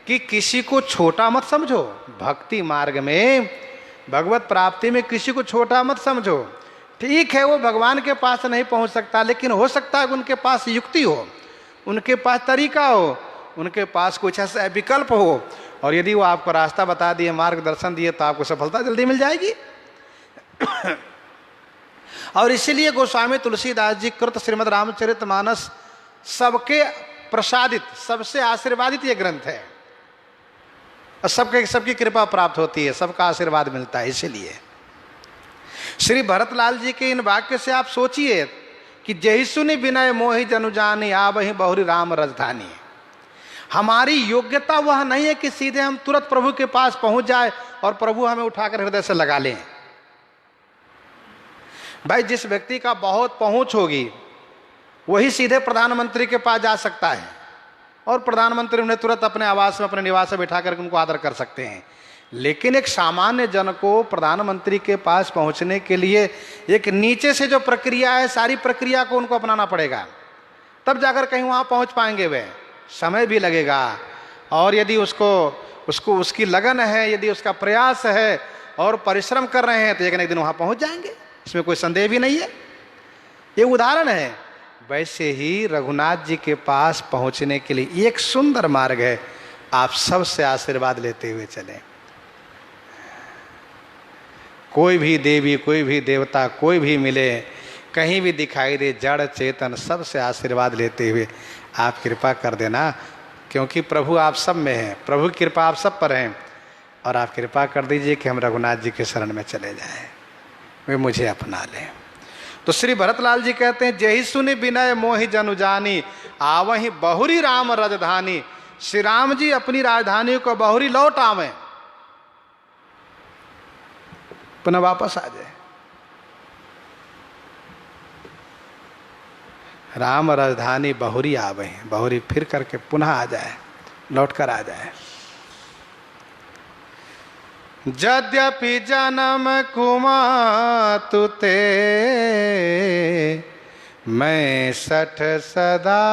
कि किसी को छोटा मत समझो, भक्ति मार्ग में, भगवत प्राप्ति में किसी को छोटा मत समझो। ठीक है वो भगवान के पास नहीं पहुंच सकता, लेकिन हो सकता है उनके पास युक्ति हो, उनके पास तरीका हो, उनके पास कुछ ऐसा विकल्प हो, और यदि वो आपको रास्ता बता दिए, मार्गदर्शन दिए, तो आपको सफलता जल्दी मिल जाएगी। और इसीलिए गोस्वामी तुलसीदास जी कृत श्रीमद् रामचरितमानस सबके प्रसादित, सबसे आशीर्वादित ये ग्रंथ है, और सबकी कृपा प्राप्त होती है, सबका आशीर्वाद मिलता है। इसीलिए श्री भरतलाल जी के इन वाक्य से आप सोचिए कि जेहि सुनि बिनय मोहि जनु जानी। आवहि बहुरी राम राजधानी। हमारी योग्यता वह नहीं है कि सीधे हम तुरंत प्रभु के पास पहुंच जाए और प्रभु हमें उठाकर हृदय से लगा लें। भाई जिस व्यक्ति का बहुत पहुंच होगी वही सीधे प्रधानमंत्री के पास जा सकता है, और प्रधानमंत्री उन्हें तुरंत अपने आवास में, अपने निवास में बिठा करके उनको आदर कर सकते हैं। लेकिन एक सामान्य जन को प्रधानमंत्री के पास पहुंचने के लिए एक नीचे से जो प्रक्रिया है, सारी प्रक्रिया को उनको अपनाना पड़ेगा, तब जाकर कहीं वहां पहुंच पाएंगे। वे समय भी लगेगा, और यदि उसको उसकी लगन है, यदि उसका प्रयास है और परिश्रम कर रहे हैं, तो एक न एक दिन वहां पहुंच जाएंगे, इसमें कोई संदेह भी नहीं है। ये उदाहरण है। वैसे ही रघुनाथ जी के पास पहुंचने के लिए एक सुंदर मार्ग है, आप सबसे आशीर्वाद लेते हुए चलें। कोई भी देवी, कोई भी देवता, कोई भी मिले, कहीं भी दिखाई दे, जड़ चेतन, सबसे आशीर्वाद लेते हुए आप कृपा कर देना, क्योंकि प्रभु आप सब में हैं, प्रभु की कृपा आप सब पर है। और आप कृपा कर दीजिए कि हम रघुनाथ जी के शरण में चले जाएं, वे मुझे अपना लें। तो श्री भरतलाल जी कहते हैं, जेहि सुनि विनय मोहि जनु जानी, आवहि बहुरी राम राजधानी। श्री राम जी अपनी राजधानी को बहुरी लौट आवे, पुनः वापस आ जाए। राम राजधानी बहुरी आवे, बहुरी फिर करके पुनः आ जाए, लौट कर आ जाए। यद्यपि जन्म कुमातु ते, मैं सठ सदा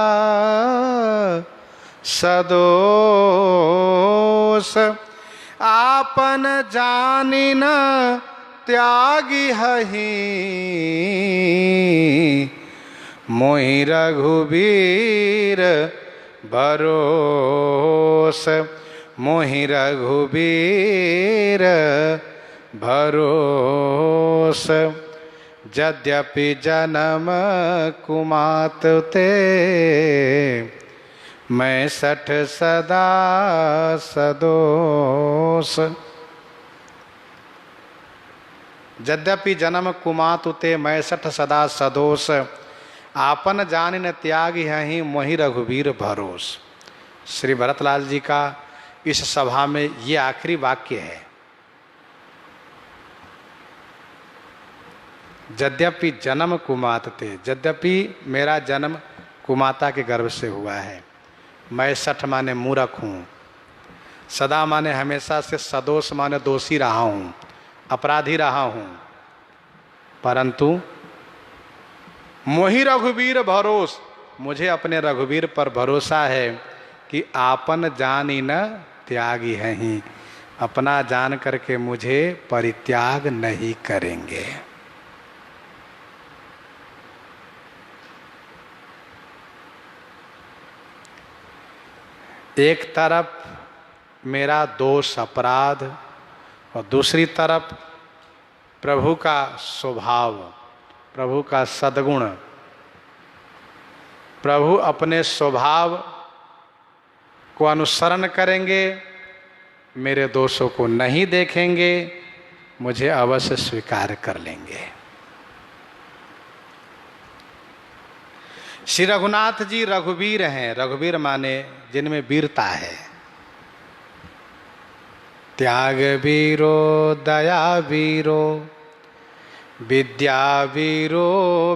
सदोष। आपन जानि न त्यागी हहि, मोहि रघुबीर भरोस। मोहि रघुबीर भरोस। यद्यपि जन्म कुमातु ते, मैं सठ सदा सदोष। यद्यपि जन्म कुमातु ते, मैं सठ सदा सदोष। आपन जानि न त्यागी हहि, मोहि रघुबीर भरोस। श्री भरतलाल जी का इस सभा में ये आखिरी वाक्य है। यद्यपि जन्म कुमाते, यद्यपि मेरा जन्म कुमाता के गर्भ से हुआ है, मैं सठ माने मूर्ख हूँ, सदा माने हमेशा से, सदोष माने दोषी रहा हूँ, अपराधी रहा हूँ, परंतु मोहि रघुबीर भरोस, मुझे अपने रघुबीर पर भरोसा है कि आपन जानि न त्यागी हहीं, अपना जान करके मुझे परित्याग नहीं करेंगे। एक तरफ मेरा दोष अपराध और दूसरी तरफ प्रभु का स्वभाव, प्रभु का सद्गुण। प्रभु अपने स्वभाव को अनुसरण करेंगे, मेरे दोषों को नहीं देखेंगे, मुझे अवश्य स्वीकार कर लेंगे। श्री रघुनाथ जी रघुवीर हैं। रघुवीर माने जिनमें वीरता है। त्याग वीरो दया वीरो, विद्या वीरो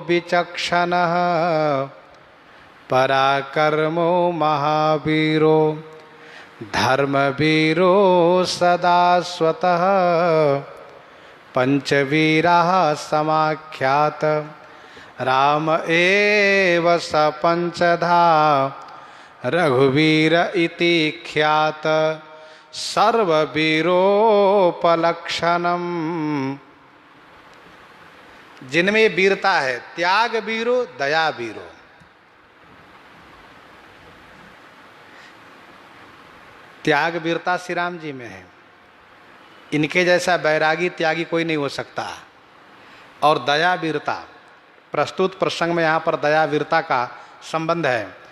विचक्षणः, पराक्रमो महावीरो, धर्मवीरो सदा स्वतः, पंचवीराः समाख्यात, राम एव स पंचधा, रघुवीर इति ख्यात, सर्ववीरोपलक्षणम। जिनमें वीरता है, त्याग वीरो दया वीरो। त्याग वीरता श्री राम जी में है। इनके जैसा बैरागी त्यागी कोई नहीं हो सकता। और दया वीरता, प्रस्तुत प्रसंग में यहाँ पर दया वीरता का संबंध है।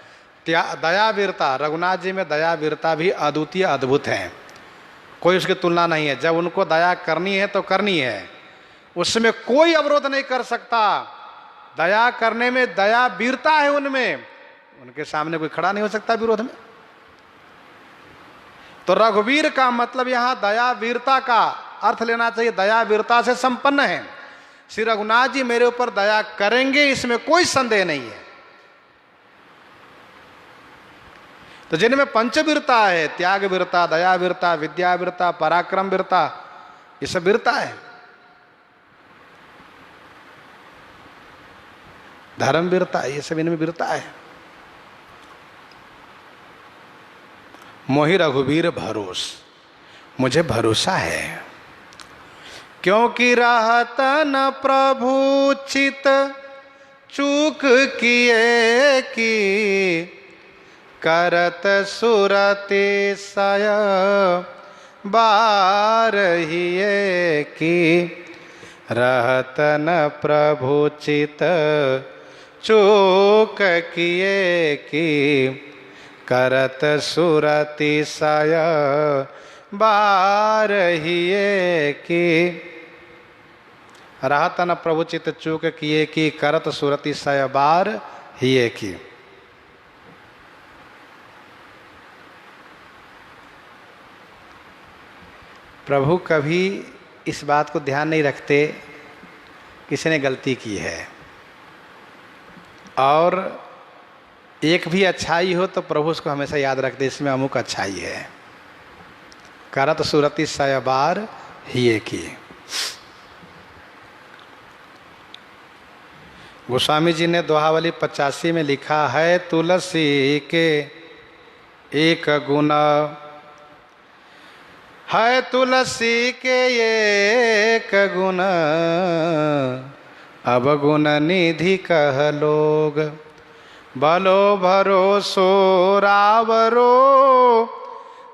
दया वीरता, रघुनाथ जी में दया वीरता भी अद्वितीय अद्भुत है, कोई उसकी तुलना नहीं है। जब उनको दया करनी है तो करनी है, उसमें कोई अवरोध नहीं कर सकता। दया करने में दया वीरता है उनमें, उनके सामने कोई खड़ा नहीं हो सकता विरोध में। तो रघुवीर का मतलब यहां दया वीरता का अर्थ लेना चाहिए, दया वीरता से संपन्न है। श्री रघुनाथ जी मेरे ऊपर दया करेंगे, इसमें कोई संदेह नहीं है। तो जिनमें पंचवीरता है, त्याग वीरता, दया वीरता, विद्या वीरता, पराक्रम वीरता, ये सब वीरता है। धर्म वीरता, ये सब इनमें वीरता है। मोहि रघुवीर भरोस, मुझे भरोसा है, क्योंकि रहत न प्रभु चित चूक किए की, करत सुरति सय बारहिए की। रहत न प्रभु चित चूक किए की, करत सुरति सय बार हिये की। रहत न प्रभु चित चूक किए की, करत सुरति सय बार हिये की। प्रभु कभी इस बात को ध्यान नहीं रखते किसी ने गलती की है, और एक भी अच्छाई हो तो प्रभु उसको हमेशा याद रखते, इसमें अमुक अच्छाई है। करत सुरति सय बार हिये की। गोस्वामी जी ने दोहावली 85 में लिखा है, तुलसी के एक गुण है, तुलसी के एक गुण, अब गुण निधि कह लोग। भलो भरोसो रावरो,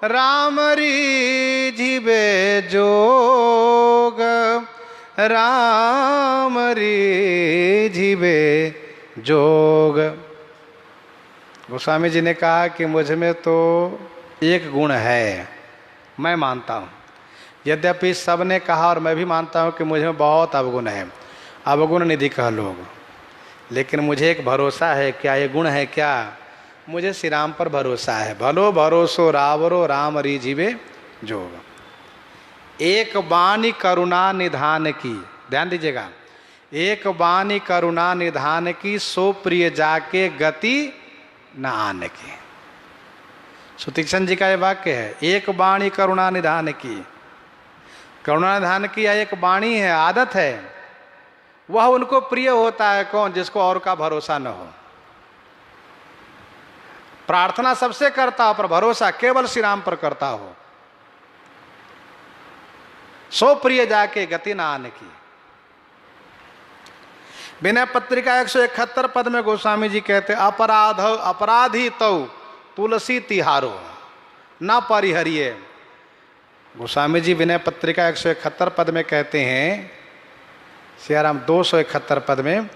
राम रीझिबे जोग, राम रीझिबे जोग। गोस्वामी जी ने कहा कि मुझ में तो एक गुण है, मैं मानता हूँ। यद्यपि सब ने कहा और मैं भी मानता हूँ कि मुझ में बहुत अवगुण है, अवगुण निधि कह लोग, लेकिन मुझे एक भरोसा है। क्या ये गुण है? क्या? मुझे श्री राम पर भरोसा है। भलो भरोसो रावरो, राम रीझिबे जोग। एक बानी करुणा निधान की, ध्यान दीजिएगा, एक बानी करुणा निधान की, सो प्रिय जाके गति न आन की। सुतीक्षण जी का ये वाक्य है, एक बाणी करुणा निधान की। करुणा निधान की एक बाणी है, आदत है, वह उनको प्रिय होता है। कौन? जिसको और का भरोसा न हो। प्रार्थना सबसे करता हो पर भरोसा केवल श्री राम पर करता हो। सो प्रिय जाके गति न आने की। विनय पत्रिका 171 पद में गोस्वामी जी कहते, अपराध अपराधी तौ तुलसी तिहारो न परिहरिये। गोस्वामी जी विनय पत्रिका 171 पद में कहते हैं, सियाराम 271 पद में,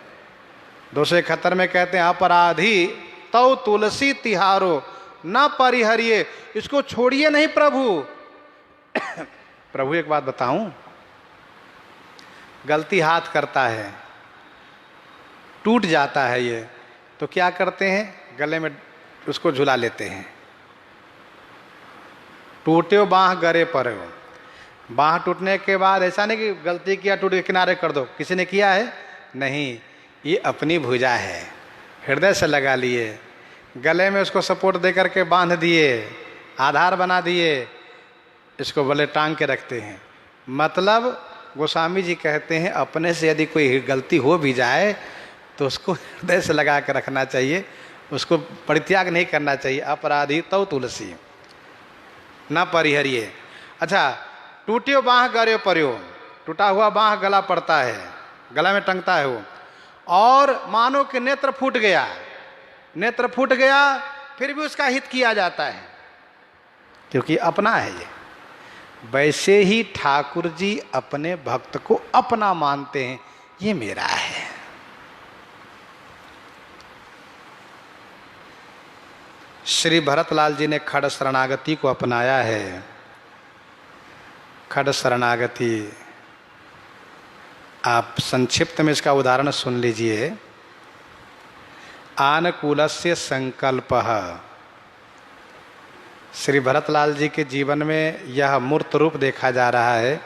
271 में कहते हैं, अपराधी तौ तुलसी तिहारो न परिहरिये। इसको छोड़िए नहीं प्रभु। प्रभु एक बात बताऊं, गलती हाथ करता है, टूट जाता है ये, तो क्या करते हैं? गले में उसको झुला लेते हैं। टूटे बाँह गरे पर हो। बाँह टूटने के बाद ऐसा नहीं कि गलती किया टूट के किनारे कर दो, किसी ने किया है? नहीं, ये अपनी भुजा है, हृदय से लगा लिए, गले में उसको सपोर्ट दे करके बांध दिए, आधार बना दिए, इसको भले टांग के रखते हैं। मतलब गोस्वामी जी कहते हैं, अपने से यदि कोई गलती हो भी जाए तो उसको हृदय से लगा के रखना चाहिए, उसको परित्याग नहीं करना चाहिए। अपराधी तौ तुलसी न परिहरिये। अच्छा, टूटियो बाँह गरे पर्यो, टूटा हुआ बाँह गला पड़ता है, गला में टंगता है वो, और मानो कि नेत्र फूट गया, नेत्र फूट गया, फिर भी उसका हित किया जाता है क्योंकि अपना है ये। वैसे ही ठाकुर जी अपने भक्त को अपना मानते हैं, ये मेरा है। श्री भरतलाल जी ने खड़ शरणागति को अपनाया है। खड़ शरणागति, आप संक्षिप्त में इसका उदाहरण सुन लीजिए। आनुकूलस्य संकल्पः। श्री भरतलाल जी के जीवन में यह मूर्त रूप देखा जा रहा है।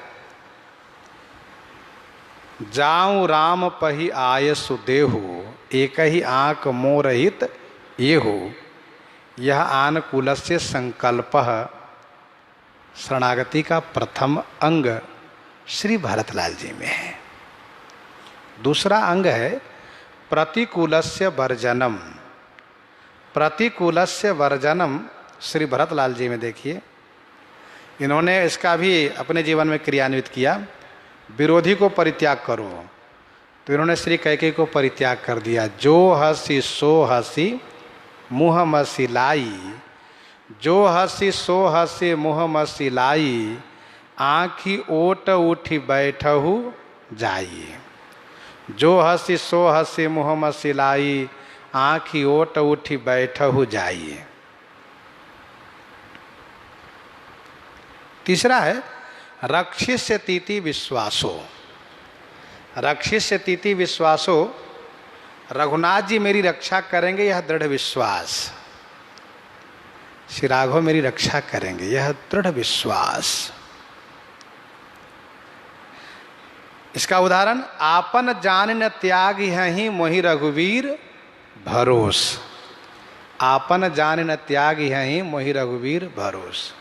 जाऊं राम पही आय सुदेहु, एक ही आंख मोरहित ये हो। यह आनुकूलस्य संकल्पः शरणागति का प्रथम अंग श्री भरतलाल जी में है। दूसरा अंग है प्रतिकूलस्य वर्जनम। प्रतिकूलस्य वर्जनम श्री भरतलाल जी में देखिए, इन्होंने इसका भी अपने जीवन में क्रियान्वित किया। विरोधी को परित्याग करो, तो इन्होंने श्री कैकेयी को परित्याग कर दिया। जो हसी सो हसी मुँह मसिलाई, जो हसी सो हसी मुँह मसिलाई, आँखी ओट उठी बैठहु जाई। जो हसी सो हसी मुँह मसिलाई, आँखी ओट उठी बैठहु जाई। तीसरा है रक्षिष्यतीति विश्वासो। रक्षिष्यतीति विश्वासो, रघुनाथ जी मेरी रक्षा करेंगे यह दृढ़ विश्वास। श्री राघव मेरी रक्षा करेंगे यह दृढ़ विश्वास। इसका उदाहरण आपन जान न त्याग ही मोहि रघुवीर भरोस। आपन जान न त्याग ही मोहि रघुवीर भरोस।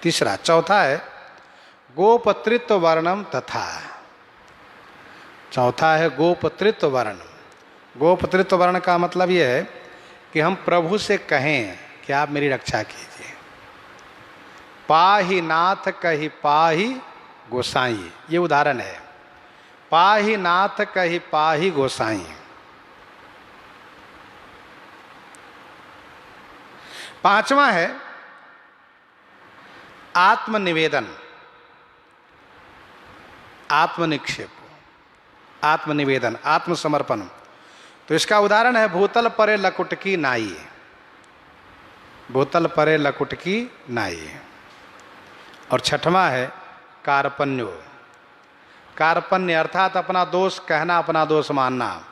तीसरा, चौथा है गोपतृत्व वर्णम तथा। चौथा है गोपतृत्व वर्ण। गोपतृत्व वर्ण का मतलब यह है कि हम प्रभु से कहें कि आप मेरी रक्षा कीजिए। पाहि नाथ कहि पाहि गोसाई, ये उदाहरण है। पाहि नाथ कहि पाहि गोसाई। पांचवा है आत्मनिवेदन, आत्मनिक्षेप, आत्मनिवेदन, आत्मसमर्पण। तो इसका उदाहरण है भूतल परे लकुटकी नाई। भूतल परे लकुटकी नाई। और छठवां है कार्पण्यो। कार्पण्य अर्थात अपना दोष कहना, अपना दोष मानना।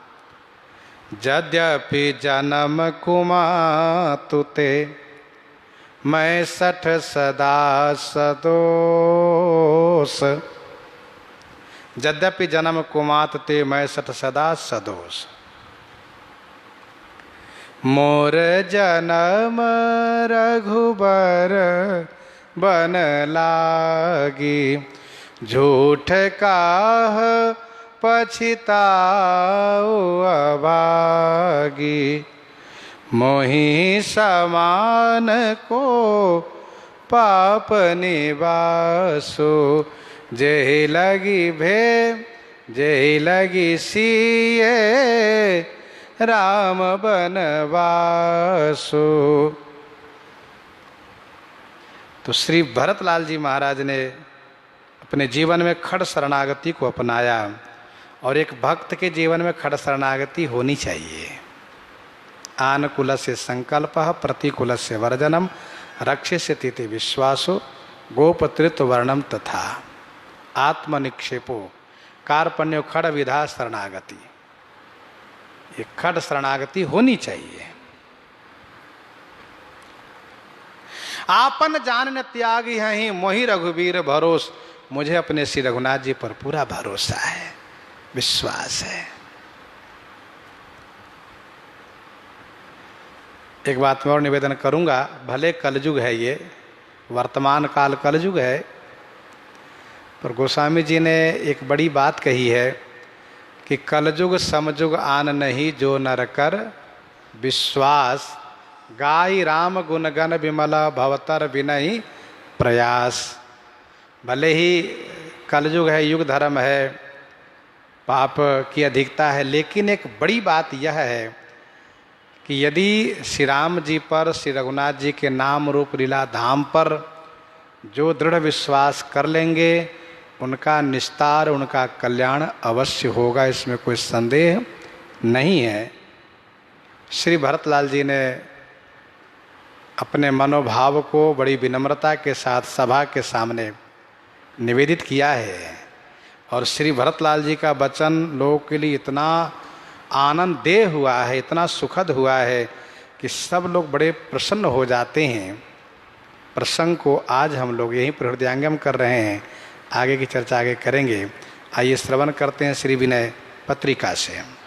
यद्यपि जन्म कुमातुते मैं सठ सदा सदोष। यद्यपि जन्म कुमात ते मैं सठ सदा सदोष। मोर जन्म रघुबर बन लागी झूठ काह पछिताओ अभागी। मोहि समान को पाप निवासो जेहि लगी भे जेहि लगी सिए राम बनवासो। तो श्री भरतलाल जी महाराज ने अपने जीवन में खड़ शरणागति को अपनाया। और एक भक्त के जीवन में खड़ शरणागति होनी चाहिए। आनुकूलस्य संकल्पः प्रतिकूलस्य वर्जनम रक्षिष्यतीति विश्वासो गोपतृत्व वर्णम तथा आत्मनिक्षेपो कार्पण्यो खड़ विधा शरणागति। ये खड़ शरणागति होनी चाहिए। आपन जान न त्याग ही मोहि रघुवीर भरोस। मुझे अपने श्री रघुनाथ जी पर पूरा भरोसा है, विश्वास है। एक बात मैं और निवेदन करूंगा, भले कलयुग है, ये वर्तमान काल कलयुग है, पर गोस्वामी जी ने एक बड़ी बात कही है कि कलयुग समयुग आन नहीं जो नर कर विश्वास। गाई राम गुण गण विमला भवतर विनहि प्रयास। भले ही कलयुग है, युग धर्म है, पाप की अधिकता है, लेकिन एक बड़ी बात यह है कि यदि श्री राम जी पर, श्री रघुनाथ जी के नाम रूप लीला धाम पर जो दृढ़ विश्वास कर लेंगे, उनका निस्तार, उनका कल्याण अवश्य होगा, इसमें कोई संदेह नहीं है। श्री भरतलाल जी ने अपने मनोभाव को बड़ी विनम्रता के साथ सभा के सामने निवेदित किया है। और श्री भरतलाल जी का वचन लोगों के लिए इतना आनंददेह हुआ है, इतना सुखद हुआ है कि सब लोग बड़े प्रसन्न हो जाते हैं। प्रसंग को आज हम लोग यहीं पर हृदयांगम कर रहे हैं, आगे की चर्चा आगे करेंगे। आइए श्रवण करते हैं श्री विनय पत्रिका से।